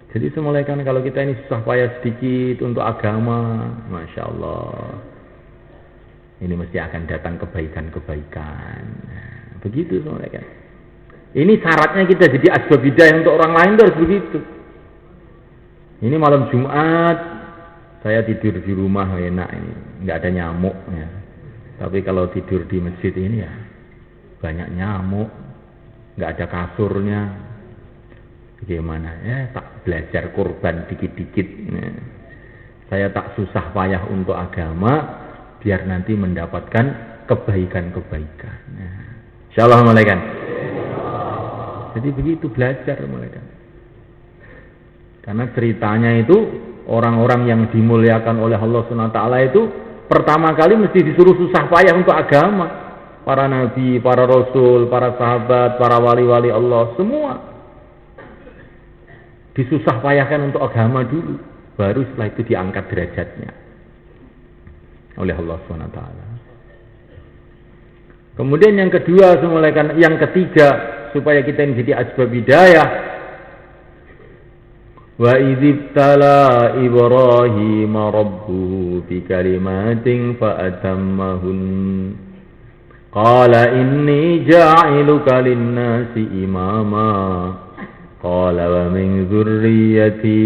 Jadi semulaikan kalau kita ini susah payah sedikit untuk agama, Masya Allah, ini mesti akan datang kebaikan-kebaikan. Begitu semulaikan. Ini syaratnya kita jadi asbab hidayah untuk orang lain, harus begitu. Ini malam Jumat, saya tidur di rumah enak ini, nggak ada nyamuk ya. Tapi kalau tidur di masjid ini ya banyak nyamuk, nggak ada kasurnya. Bagaimana? Ya tak belajar kurban dikit-dikit. Ya. Saya tak susah payah untuk agama, biar nanti mendapatkan kebaikan-kebaikan. Ya. Insyaallah malaikat. Jadi begitu belajar malaikat. Karena ceritanya itu orang-orang yang dimuliakan oleh Allah SWT itu pertama kali mesti disuruh susah payah untuk agama. Para nabi, para rasul, para sahabat, para wali-wali Allah, semua disusah payahkan untuk agama dulu. Baru setelah itu diangkat derajatnya oleh Allah SWT. Kemudian yang kedua, yang ketiga, supaya kita ini jadi asbab hidayah. Wa idzibtala Ibrahim rabbuhu bi kalimatin fa atammahun qala inni ja'iluka lin-nasi imama qala wa min dzurriyyati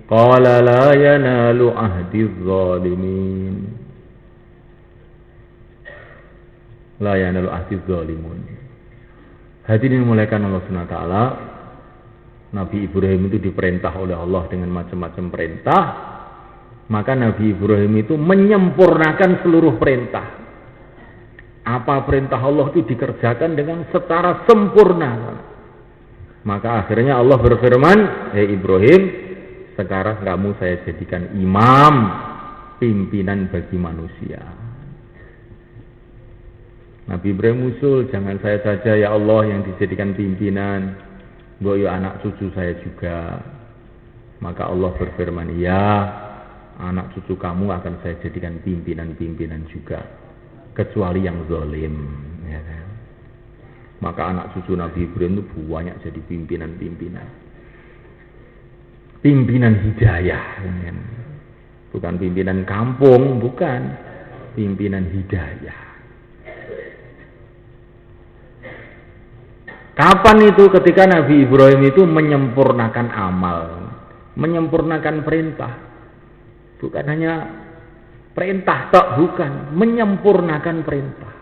qala la yanalu ahdiz zalimin la yanalu ahdiz zalimun. Hadirin muliakan Allah Subhanahu wa taala, Nabi Ibrahim itu diperintah oleh Allah dengan macam-macam perintah. Maka Nabi Ibrahim itu menyempurnakan seluruh perintah. Apa perintah Allah itu dikerjakan dengan secara sempurna. Maka akhirnya Allah berfirman, hei Ibrahim, sekarang kamu saya jadikan imam, pimpinan bagi manusia. Nabi Ibrahim usul, jangan saya saja ya Allah yang dijadikan pimpinan, boyo anak cucu saya juga. Maka Allah berfirman, ya, anak cucu kamu akan saya jadikan pimpinan-pimpinan juga, kecuali yang zalim, ya kan? Maka anak cucu Nabi Ibrahim itu banyak jadi pimpinan-pimpinan. pimpinan hidayah. Bukan pimpinan kampung, bukan. Pimpinan hidayah. Kapan itu? Ketika Nabi Ibrahim itu menyempurnakan amal, menyempurnakan perintah. Bukan hanya perintah tok, bukan, menyempurnakan perintah.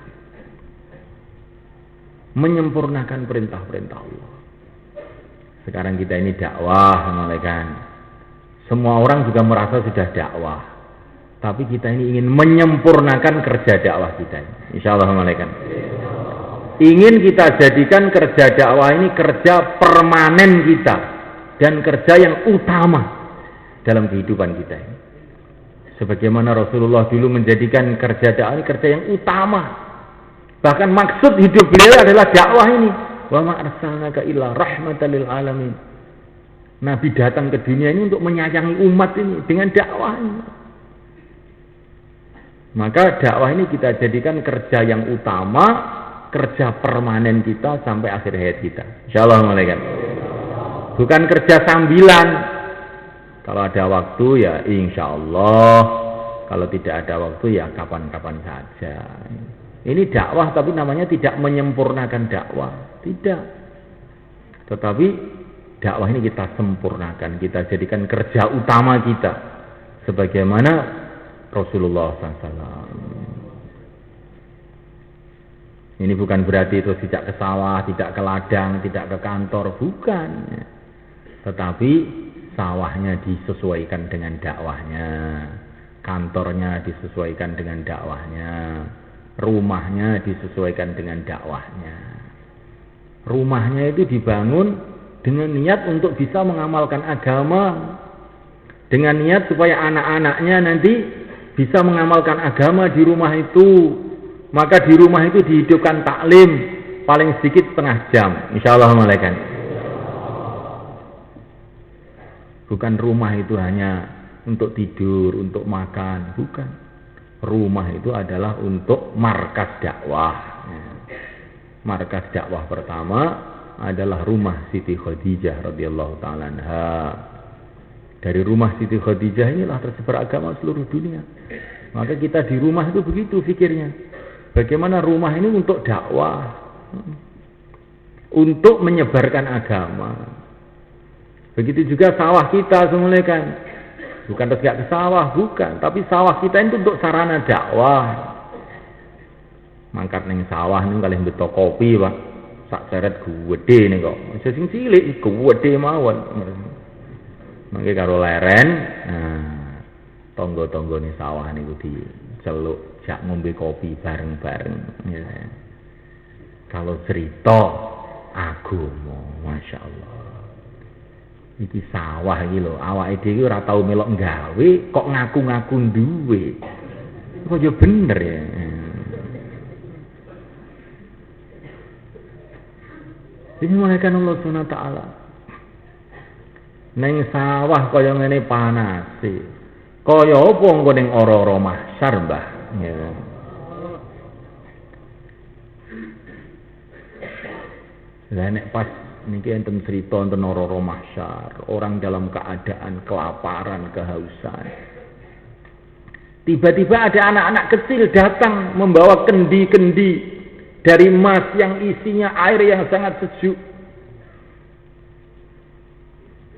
Menyempurnakan perintah-perintah Allah. Sekarang kita ini dakwah, malaikat. Semua orang juga merasa sudah dakwah. Tapi kita ini ingin menyempurnakan kerja dakwah kita ini. Insyaallah, malaikat. Ingin kita jadikan kerja dakwah ini kerja permanen kita dan kerja yang utama dalam kehidupan kita ini. Sebagaimana Rasulullah dulu menjadikan kerja dakwah ini kerja yang utama. Bahkan maksud hidup beliau adalah dakwah ini. Wa ma arsalnaka illa rahmatan lil alamin. Nabi datang ke dunia ini untuk menyayangi umat ini dengan dakwah ini. Maka dakwah ini kita jadikan kerja yang utama, kerja permanen kita sampai akhir hayat kita. Insyaallah, malaikat. Bukan kerja sambilan. Kalau ada waktu ya insyaallah. Kalau tidak ada waktu ya kapan-kapan saja. Ini dakwah tapi namanya tidak menyempurnakan dakwah. Tidak. Tetapi dakwah ini kita sempurnakan. Kita jadikan kerja utama kita. Sebagaimana Rasulullah SAW. Ini bukan berarti itu tidak ke sawah, tidak ke ladang, tidak ke kantor. Bukan. Tetapi sawahnya disesuaikan dengan dakwahnya. Kantornya disesuaikan dengan dakwahnya. Rumahnya disesuaikan dengan dakwahnya. Rumahnya itu dibangun dengan niat untuk bisa mengamalkan agama. Dengan niat supaya anak-anaknya nanti bisa mengamalkan agama di rumah itu. Maka di rumah itu dihidupkan taklim paling sedikit setengah jam. Insyaallah, malaikat. Bukan rumah itu hanya untuk tidur, untuk makan. Bukan. Rumah itu adalah untuk markas dakwah. Markas dakwah pertama adalah rumah Siti Khadijah radhiyallahu taala anha. Dari rumah Siti Khadijah inilah tersebar agama seluruh dunia. Maka kita di rumah itu begitu fikirnya. Bagaimana rumah ini untuk dakwah, untuk menyebarkan agama. Begitu juga sawah kita semuanya kan. Bukan terus gak ke sawah, bukan. Tapi sawah kita itu untuk sarana dakwah. Mangkat neng sawah nih kalian betok kopi, Pak. Sak seret gede nih kok. Sing cilik gede mawon. Mangke karo leren, nah, tonggo-tonggo nih sawah nih di celuk jak ngombe kopi bareng-bareng. Ya. Kalau cerita agama, masya Allah. Iki sawah iki lho, awake dhewe ora tau melok nggawe, kok ngaku-ngaku duwe. Kok yo bener ya. Ini malaikat Allah Subhanahu wa taala. Neng sawah kaya ngene panase. Kaya apa engko ning ora-ora mahsyar, Mbah. Ya. Lah nek pas niki enten cerita enten ora-ora mahsyar, orang dalam keadaan kelaparan, kehausan. Tiba-tiba ada anak-anak kecil datang membawa kendi-kendi dari emas yang isinya air yang sangat sejuk.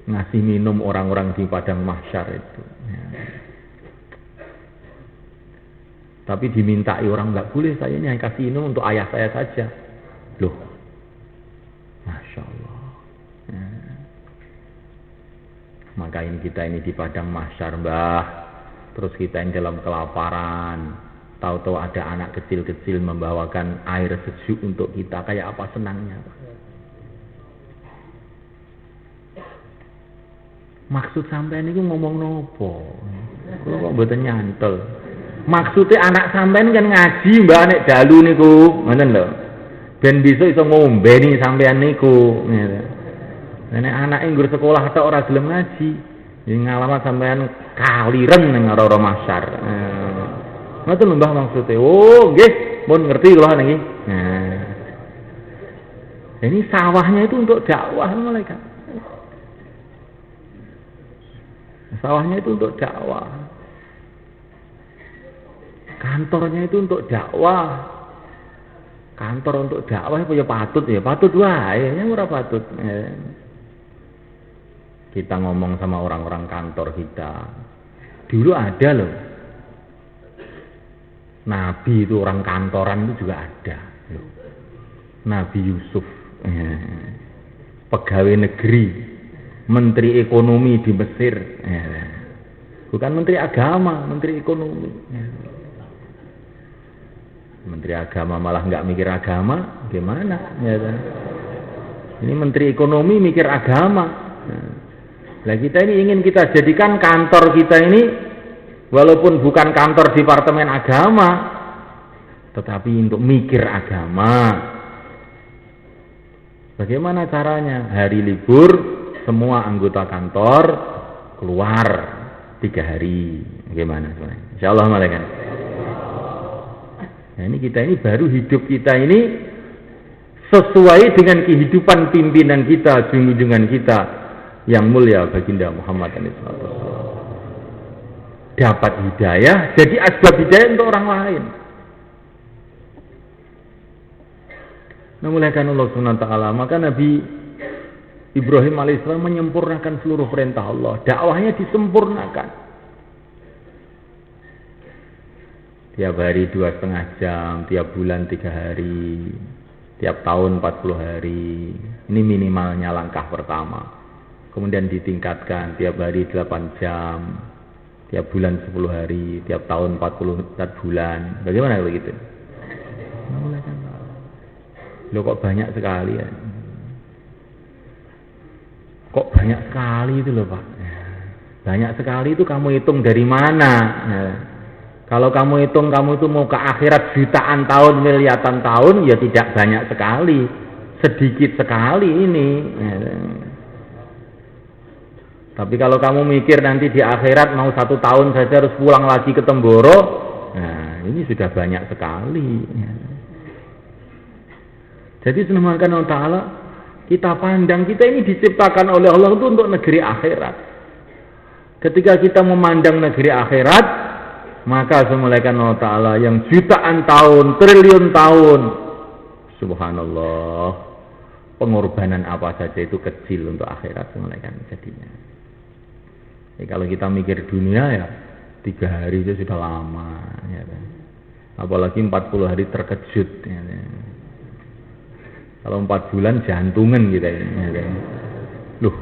Ngasih minum orang-orang di padang mahsyar itu. Ya. Tapi dimintai orang nggak boleh, saya ini yang kasih minum untuk ayah saya saja. Loh, masya Allah. Ya. Maka ini kita ini di padang mahsyar, Mbah. Terus kita yang dalam kelaparan. Tahu-tahu ada anak kecil-kecil membawakan air sejuk untuk kita. Kayak apa senangnya, Pak. Maksud sampean itu ngomong nopo? Kalau kok mboten nyantel. Maksudnya anak sampean kan ngaji, Mbak, nek dalu niku, ngoten lho. Ben bisa iso ngombe nih sampean niku. Nek anake nggur sekolah tok ora gelem ngaji, ya ngalamat sampean kaliren ning ora-ora masyar. Ngoten lho Mbah maksudnya. Oh, nggih, mun ngerti kula niki. Nah. Ini sawahnya itu untuk dakwah malaikat. Sawahnya itu untuk dakwah. Kantornya itu untuk dakwah. Kantor untuk dakwah ya patut wae, ya ora patut. Kita ngomong sama orang-orang kantor kita. Dulu ada loh. Nabi itu orang kantoran itu juga ada. Nabi Yusuf, pegawai negeri, menteri ekonomi di Mesir, bukan menteri agama, menteri ekonomi. Menteri agama malah nggak mikir agama, gimana? Ini menteri ekonomi mikir agama. Nah, kita ini ingin kita jadikan kantor kita ini, walaupun bukan kantor departemen agama, tetapi untuk mikir agama. Bagaimana caranya? Hari libur, semua anggota kantor keluar 3 hari. Bagaimana? Insya Allah malaikat. Nah, ini kita ini baru hidup kita ini sesuai dengan kehidupan pimpinan kita, junjungan kita yang mulia baginda Muhammad SAW. Dapat hidayah, jadi asbab hidayah untuk orang lain. Namuliakan Allah SWT, maka Nabi Ibrahim alaihissalam menyempurnakan seluruh perintah Allah. Dakwahnya disempurnakan. Tiap hari 2,5 jam, tiap bulan 3 hari, tiap tahun 40 hari. Ini minimalnya langkah pertama. Kemudian ditingkatkan tiap hari 8 jam, tiap bulan 10 hari, tiap tahun 44 bulan. Bagaimana kalau gitu? Loh kok banyak sekali ya? Kok banyak sekali itu loh Pak? Banyak sekali itu kamu hitung dari mana? Kalau kamu hitung kamu itu mau ke akhirat jutaan tahun, miliaran tahun, ya tidak banyak sekali, sedikit sekali ini. Tapi kalau kamu mikir nanti di akhirat mau 1 tahun saja harus pulang lagi ke Temboro, nah ini sudah banyak sekali. Jadi subhanahu wa ta'ala, kita pandang kita ini diciptakan oleh Allah itu untuk negeri akhirat. Ketika kita memandang negeri akhirat, maka subhanahu wa ta'ala yang jutaan tahun, triliun tahun, subhanallah, pengorbanan apa saja itu kecil untuk akhirat jadinya. Kalau kita mikir dunia ya 3 hari itu sudah lama, ya kan? Apalagi 40 hari terkejut. Ya kan? Kalau 4 bulan jantungan kita ini. Ya kan? Loh,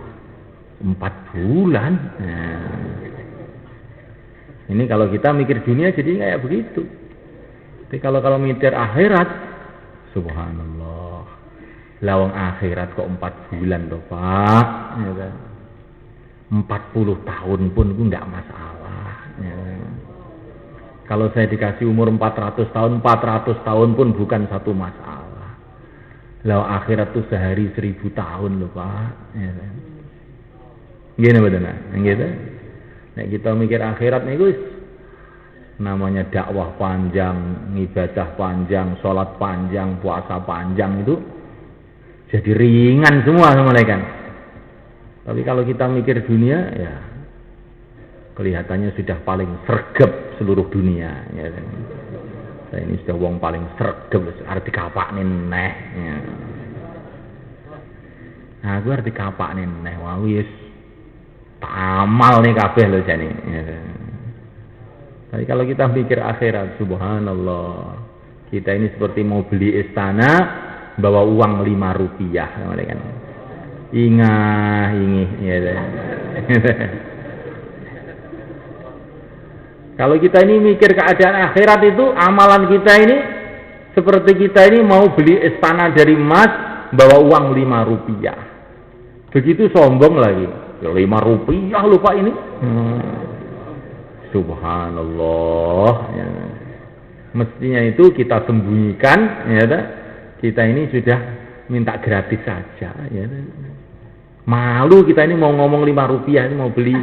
4 bulan? Nah, ini kalau kita mikir dunia jadi kayak begitu. Tapi kalau mikir akhirat, subhanallah, lawang akhirat kok 4 bulan loh Pak. Ya kan? 40 tahun pun itu enggak masalah. Ya. Kalau saya dikasih umur 400 tahun, 400 tahun pun bukan satu masalah. Lalu akhirat itu sehari 1000 tahun loh Pak. Ya. Gini betul nah, gitu. Nek kita mikir akhirat nih guys, namanya dakwah panjang, ibadah panjang, sholat panjang, puasa panjang itu jadi ringan semua sama mereka. Tapi kalau kita mikir dunia, ya kelihatannya sudah paling sregep seluruh dunia. Ya. Saya ini sudah wong paling sregep, arti kapak nih neh. Ya. Nah, gue arti kapak nih neh, wah wis tamal nih kabeh loh jani. Ya. Tapi kalau kita mikir akhirat, subhanallah, kita ini seperti mau beli istana, bawa uang 5 rupiah, kan? Ingih, ya. Kalau kita ini mikir keadaan akhirat itu, amalan kita ini seperti kita ini mau beli istana dari emas, bawa uang 5 rupiah. Begitu sombong lagi, 5 rupiah lupa ini. Subhanallah. Ya. Mestinya itu kita sembunyikan, ya. Kita ini sudah minta gratis saja, ya. Malu kita ini mau ngomong 5 rupiah, ini mau beli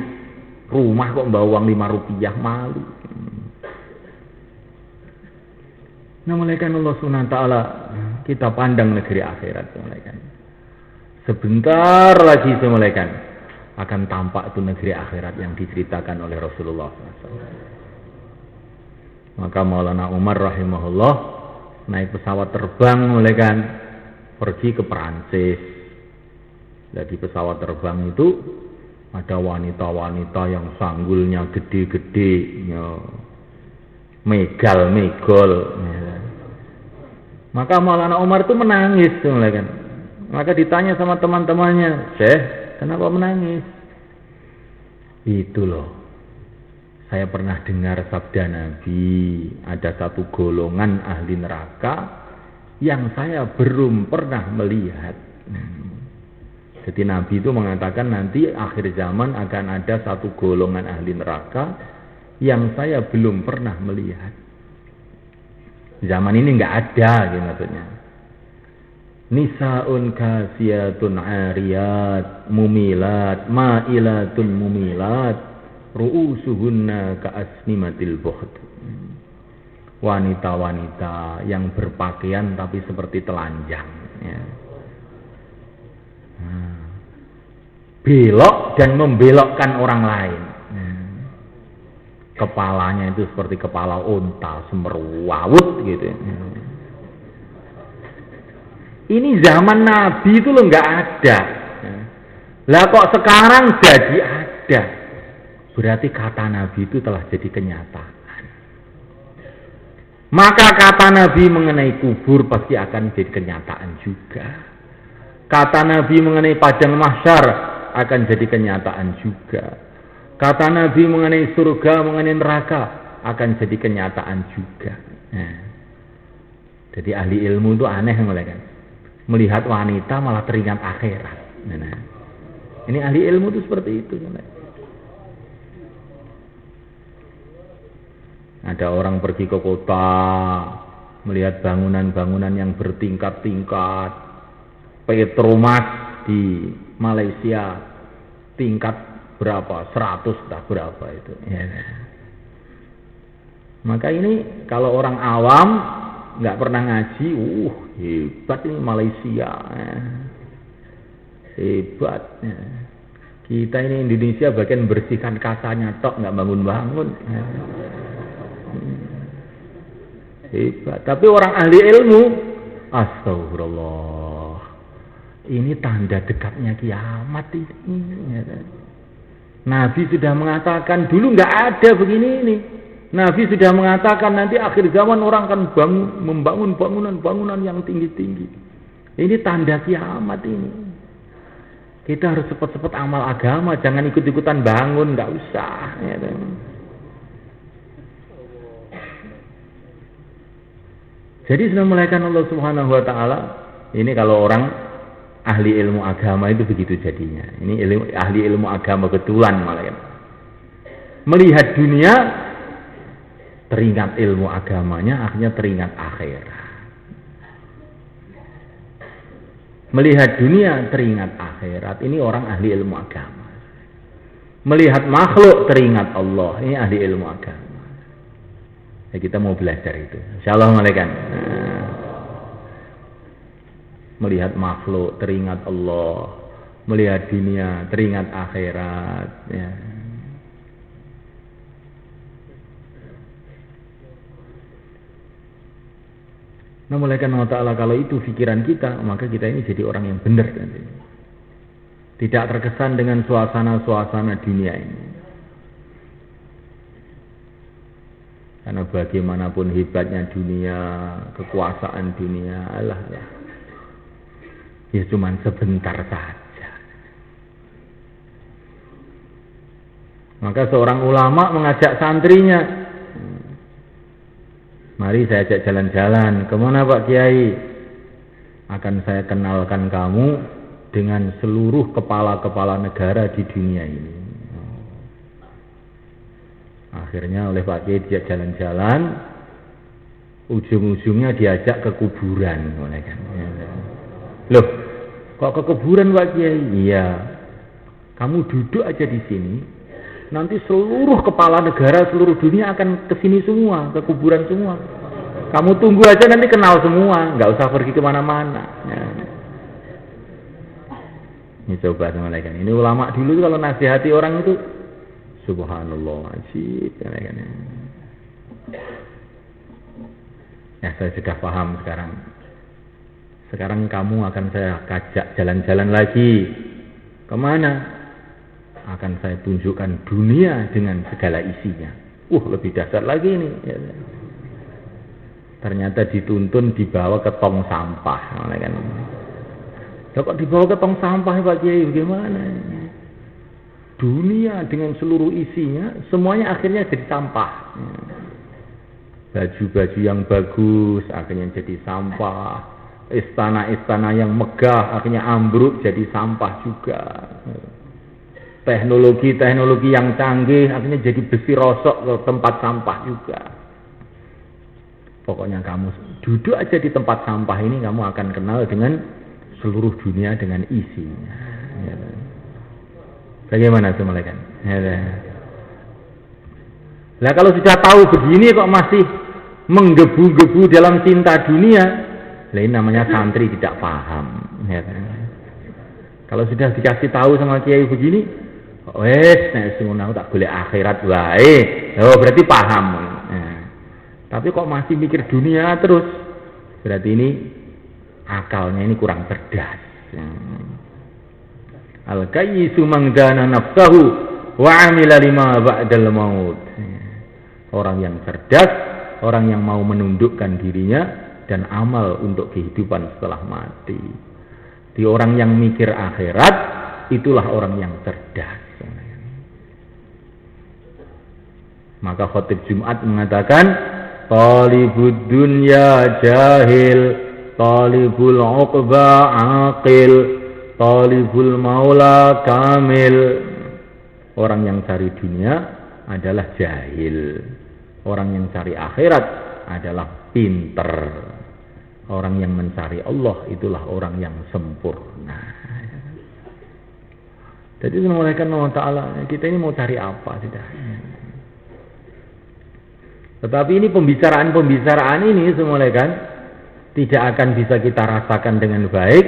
rumah kok bawa uang 5 rupiah, malu. Nah, malaikat Allah SWT, kita pandang negeri akhirat, malaikat. Sebentar lagi malaikat, akan tampak itu negeri akhirat yang diceritakan oleh Rasulullah SAW. Maka Maulana Umar rahimahullah naik pesawat terbang mulai kan pergi ke Perancis. Jadi pesawat terbang itu ada wanita-wanita yang sanggulnya gede-gede, ya, megol. Ya. Maka Maulana Umar itu menangis mulai kan. Maka ditanya sama teman-temannya, "Syekh, kenapa menangis?" Itu loh, saya pernah dengar sabda Nabi, ada satu golongan ahli neraka yang saya belum pernah melihat. Jadi Nabi itu mengatakan nanti akhir zaman akan ada satu golongan ahli neraka yang saya belum pernah melihat. Zaman ini nggak ada, gitu maksudnya. Nisaun kasiyatun ariyat mumilat ma'ilatun mumilat ru'usuhunna ka'asnimatil buhd. Wanita-wanita yang berpakaian tapi seperti telanjang, ya. Belok dan membelokkan orang lain. Kepalanya itu seperti kepala unta semeruawut gitu. Ini zaman Nabi itu loh nggak ada. Lah kok sekarang jadi ada? Berarti kata Nabi itu telah jadi kenyataan. Maka kata Nabi mengenai kubur pasti akan jadi kenyataan juga. Kata Nabi mengenai padang mahsyar akan jadi kenyataan juga. Kata Nabi mengenai surga, mengenai neraka akan jadi kenyataan juga. Nah, jadi ahli ilmu itu aneh mulai kan. Melihat wanita malah teringat akhirat. Nah, ini ahli ilmu itu seperti itu. Ada orang pergi ke kota, melihat bangunan-bangunan yang bertingkat-tingkat. Petromas di Malaysia tingkat berapa? 100 tak berapa itu. Ya. Maka ini kalau orang awam nggak pernah ngaji, hebat ini Malaysia, hebat. Ya. Kita ini Indonesia bagian bersihkan kasanya tok, nggak bangun-bangun. Ya. Hebat. Tapi orang ahli ilmu, astagfirullah, ini tanda dekatnya kiamat ini. Ya. Nabi sudah mengatakan dulu nggak ada begini ini. Nabi sudah mengatakan nanti akhir zaman orang akan membangun bangunan-bangunan yang tinggi-tinggi. Ini tanda kiamat ini. Kita harus cepat-cepat amal agama, jangan ikut-ikutan bangun, nggak usah. Ya. Jadi sudah mulaikan Allah Subhanahu Wa Taala. Ini kalau orang ahli ilmu agama itu begitu jadinya. Ini ahli ilmu agama kebetulan malah ya. Melihat dunia teringat ilmu agamanya, akhirnya teringat akhirat. Melihat dunia teringat akhirat. Ini orang ahli ilmu agama. Melihat makhluk teringat Allah. Ini ahli ilmu agama. Ya, kita mau belajar itu. Insyaallah malaikat. Melihat makhluk teringat Allah, melihat dunia teringat akhirat. Ya. Nah, malaikat Allah Ta'ala kalau itu pikiran kita, maka kita ini jadi orang yang benar nanti. Tidak terkesan dengan suasana-suasana dunia ini. Karena bagaimanapun hebatnya dunia, kekuasaan dunia, Allah. Ya cuma sebentar saja. Maka seorang ulama mengajak santrinya, mari saya ajak jalan-jalan. Kemana Pak Kiai? Akan saya kenalkan kamu dengan seluruh kepala-kepala negara di dunia ini. Akhirnya oleh Pak Kiai diajak jalan-jalan, ujung-ujungnya diajak ke kuburan. Loh, kok ke kuburan Pak Kiai? Iya, kamu duduk aja di sini, nanti seluruh kepala negara seluruh dunia akan ke sini semua, ke kuburan semua. Kamu tunggu aja nanti kenal semua, nggak usah pergi kemana-mana. Ini coba sama malaikat. Ini ulama dulu kalau nasihati orang itu subhanallah ajib malaikatnya. Ya saya sudah paham sekarang. Sekarang kamu akan saya ajak jalan-jalan lagi. Kemana? Akan saya tunjukkan dunia dengan segala isinya. Lebih dahsyat lagi ini. Ya. Ternyata dituntun dibawa ke tong sampah. Kok dibawa ke tong sampah Pak Kiai? Bagaimana? Dunia dengan seluruh isinya semuanya akhirnya jadi sampah. Baju-baju yang bagus akhirnya jadi sampah. Istana-istana yang megah akhirnya ambruk jadi sampah juga. Teknologi yang canggih akhirnya jadi besi rosok ke tempat sampah juga. Pokoknya kamu duduk aja di tempat sampah ini, kamu akan kenal dengan seluruh dunia dengan isinya. Ya. Bagaimana itu malaikat? Ya. Nah kalau sudah tahu begini kok masih menggebu-gebu dalam cinta dunia, ini namanya santri tidak paham. Ya. Kalau sudah dikasih tahu sama kiai begini, nek sing ngono tak golek akhirat wae. Berarti paham. Tapi kok masih mikir dunia terus, berarti ini akalnya ini kurang cerdas. Al-kayyisu man dana nafsahu wa 'amila lima ba'dal maut. Orang yang cerdas, orang yang mau menundukkan dirinya dan amal untuk kehidupan setelah mati. Di orang yang mikir akhirat, itulah orang yang cerdas. Maka khotib Jumat mengatakan, talibud dunya jahil, talibul uqba aqil, talibul maula kamil. Orang yang cari dunia adalah jahil. Orang yang cari akhirat adalah pinter. Orang yang mencari Allah itulah orang yang sempurna. Jadi mereka Allah Ta'ala, kita ini mau cari apa sudah. Tetapi ini pembicaraan ini semula kan tidak akan bisa kita rasakan dengan baik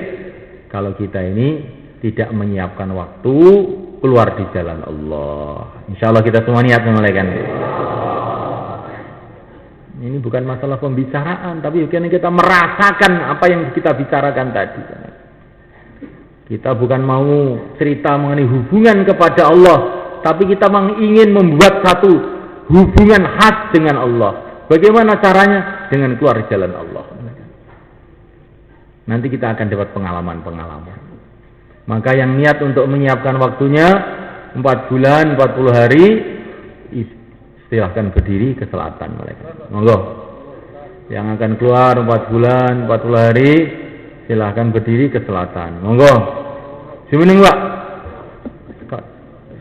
kalau kita ini tidak menyiapkan waktu keluar di jalan Allah. Insya Allah kita semua niat semula kan. Ini bukan masalah pembicaraan, tapi kita merasakan apa yang kita bicarakan tadi. Kita bukan mau cerita mengenai hubungan kepada Allah, tapi kita ingin membuat satu hubungan khas dengan Allah. Bagaimana caranya? Dengan keluar jalan Allah. Nanti kita akan dapat pengalaman-pengalaman. Maka yang niat untuk menyiapkan waktunya 4 bulan, 40 hari, silahkan berdiri ke selatan mereka. Monggo. Yang akan keluar 4 bulan, 40 hari, silahkan berdiri ke selatan. Monggo. Simening Pak.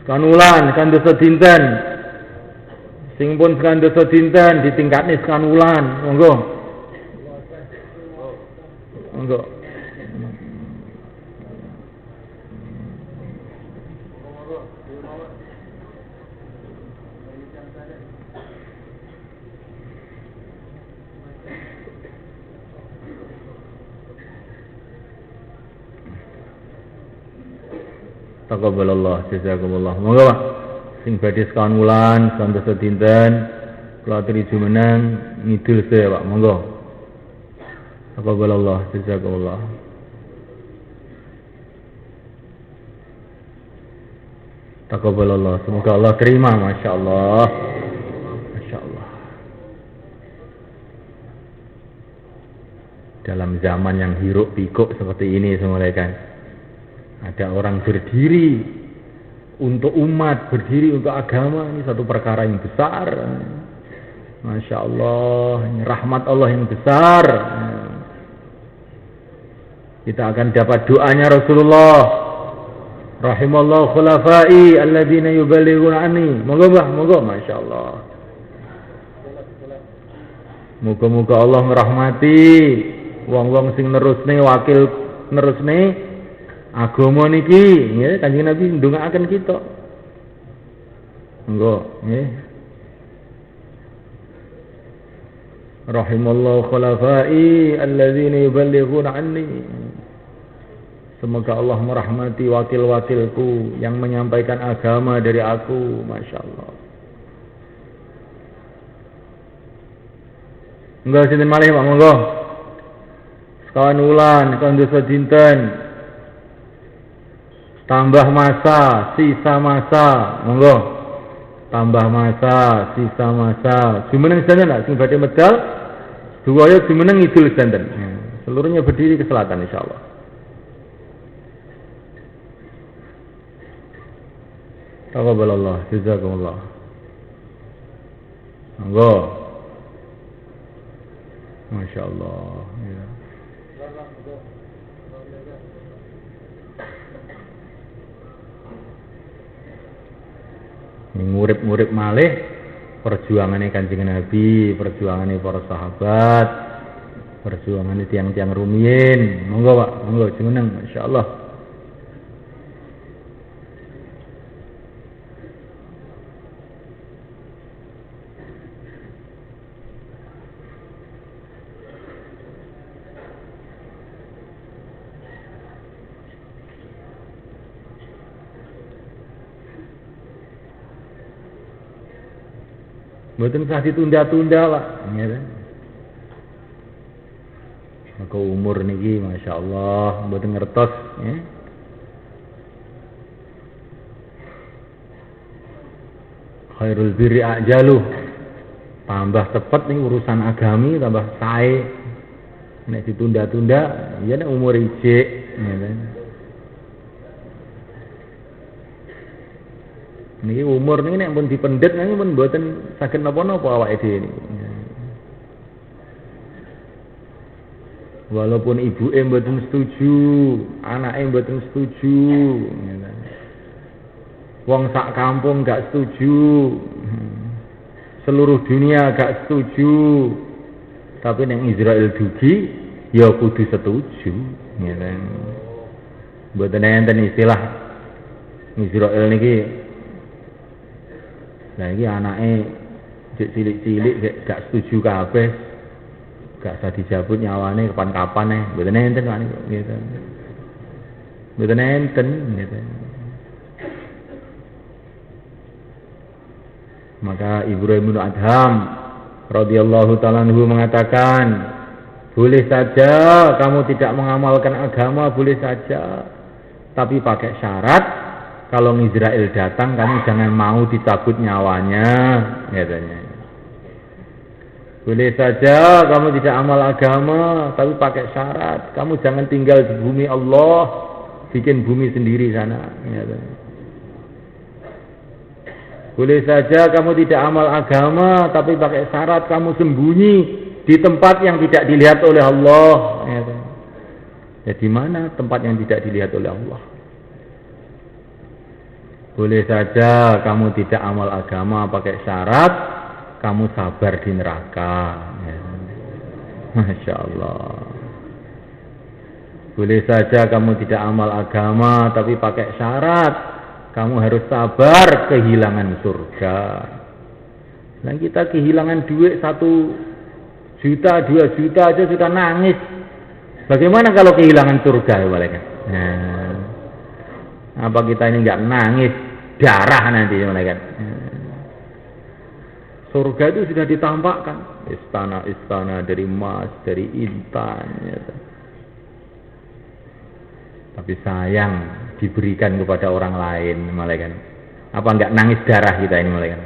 Skanulan, kandoso dinten. Sing pun kandoso dinten ditingkatne skanulan. Monggo. Monggo. Taqabbalallah jazakumullah. Monggo Pak. Sing badhe sekawan wulan, santosa dinten, kula aturi jumeneng ngidul se Pak. Monggo. Taqabbalallah jazakumullah. Taqabbalallah. Semoga Allah terima, Masya Allah. Masya Allah. Dalam zaman yang hiruk pikuk seperti ini semuanya kan, ada orang berdiri untuk umat, berdiri untuk agama, ini satu perkara yang besar. Masya Allah, ini rahmat Allah yang besar. Kita akan dapat doanya Rasulullah, rahimallahu khulafai alladzina yuballighuna anni. Moga Mbah, moga Masya Allah. Moga-moga Allah ngerahmati wong-wong sing nerusne, wakil nerusne agama niki, ya, Kanjeng Nabi ndongaaken kita. Monggo, nggih. Rahimallahu khulafai alladzina yuballighuna anni. Semoga Allah merahmati wakil-wakilku yang menyampaikan agama dari aku. Masya Allah. Enggak sinten malih Pak monggo. Sekawan wulan, sekawan dosa dinten. Tambah masa, sisa masa, monggo. Tambah masa, sisa masa. Jumeneng sedanten lah, sing badhe medal. Duwaya jumeneng idul sedanten. Seluruhnya berdiri ke selatan insyaallah. Taqabbalallah, jazakumullah. Monggo. Masya Allah. Ya. Ngurip-ngurip malih perjuangannya Kanjeng Nabi, perjuangannya para sahabat, perjuangannya tiang-tiang rumiyin. Monggo Pak, monggo jumeneng masyaallah. Mboten usah ditunda-tunda, Pak. Ngeten. Maka umur niki masyaallah mboten ngertos, ya. Khairul birri ajaluh. Tambah cepet nih urusan agami, tambah sae. Nek ditunda-tunda, ya nek umur ijik, ngeten. Niki umur niki nek pun dipendhet niki pun mboten saged napa-napa awake dhewe niki. Walaupun ibuke mboten setuju, anake mboten setuju, wong sak kampung gak setuju, seluruh dunia gak setuju, tapi nek Israel dugi ya kudu setuju, ngeten. Mboten enten istilah Israel niki. Lah iki anake cek cilik-cilik gak setuju kabeh. Gak usah dijabut nyawane kapan-kapan mboten enten Pak niku gitu. Mboten enten gitu. Maka Ibrahim bin Adham radhiyallahu ta'ala anhu mengatakan, boleh saja kamu tidak mengamalkan agama, boleh saja, tapi pakai syarat kalau Israel datang kamu jangan mau dicabut nyawanya, katanya. Boleh saja kamu tidak amal agama, tapi pakai syarat kamu jangan tinggal di bumi Allah, bikin bumi sendiri sana, katanya. Boleh saja kamu tidak amal agama, tapi pakai syarat kamu sembunyi di tempat yang tidak dilihat oleh Allah, katanya. Ya di mana tempat yang tidak dilihat oleh Allah? Boleh saja kamu tidak amal agama pakai syarat kamu sabar di neraka, ya. Masya Allah. Boleh saja kamu tidak amal agama tapi pakai syarat kamu harus sabar kehilangan surga. Nah kita kehilangan duit 1 juta, 2 juta aja sudah nangis. Bagaimana kalau kehilangan surga ya malaikat? Nah, apa kita ini nggak nangis darah nanti ya malaikat? Surga itu sudah ditampakkan, istana-istana dari emas, dari intan, ya. Tapi sayang diberikan kepada orang lain, malaikat. Apa enggak nangis darah kita ini, malaikat?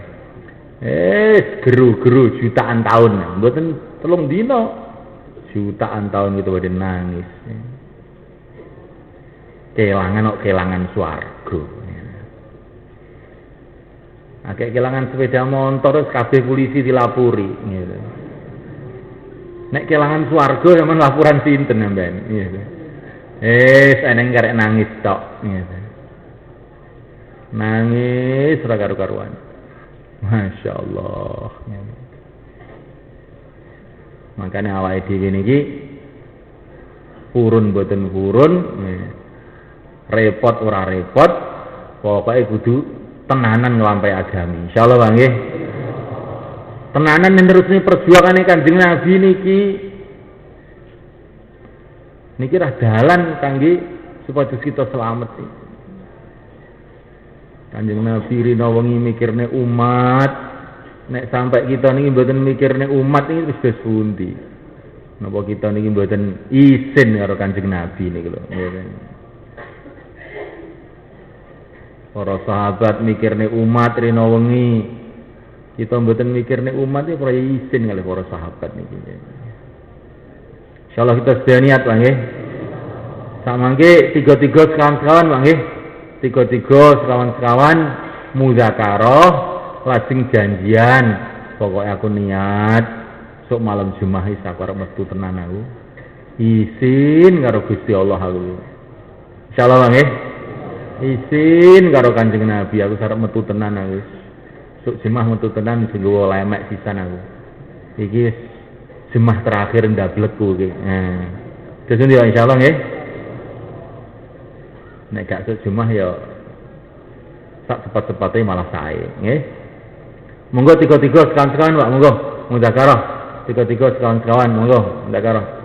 Geru-geru jutaan tahun, mboten 3 dino, jutaan tahun gitu pada nangis. Kelangan swarga. Kayak kelangan sepeda motor terus kabeh polisi dilapuri gitu. Nek kelangan swarga sampean laporan sinten sampean gitu. Eneng karek nangis tok gitu. Nangis ora karu-karuan. Masya Allah. Makanya awake dhewe niki purun boten purun, repot ora repot, pokoke kudu tenanan nglampahi agami. Insyaallah Bang nggih. Tenanan menerusne perjuangane Kanjeng Nabi niki rah dalan kangge supaya kita selamat sih. Kanjeng Nabi rina wengi mikirne umat, nek sampai kita niki mboten mikirne umat iki wis pundi. Napa kita niki mboten isin karo Kanjeng Nabi niki lho. Para sahabat mikirne umat rina wengi, kita mboten mikirne umat iki ora isin kali para sahabat niki. Insyaallah kita sedia niat Pak nggih. Sak mangke tiga-tiga sekawan-sekawan Pak nggih. Tiga-tiga sekawan-sekawan muzakarah lajeng janjian. Pokoknya aku niat sok malam Jumat iki aku arep metu tenan aku. Isin karo Gusti Allah aku. Insyaallah nggih. Isin karo Kanjeng Nabi aku arep metu tenan aku. Sok Jumat metu tenan sing nggawa lemek sisan aku. Iki Jumat terakhir ndablekku iki. Terus ndi insyaallah nggih. Nek gak sejumah ya sak cepat-cepatnya malah sae nggih. Monggo tiga-tiga sekawan-sekawan Pak, monggo muzakarah. Tiga-tiga sekawan-sekawan monggo muzakarah.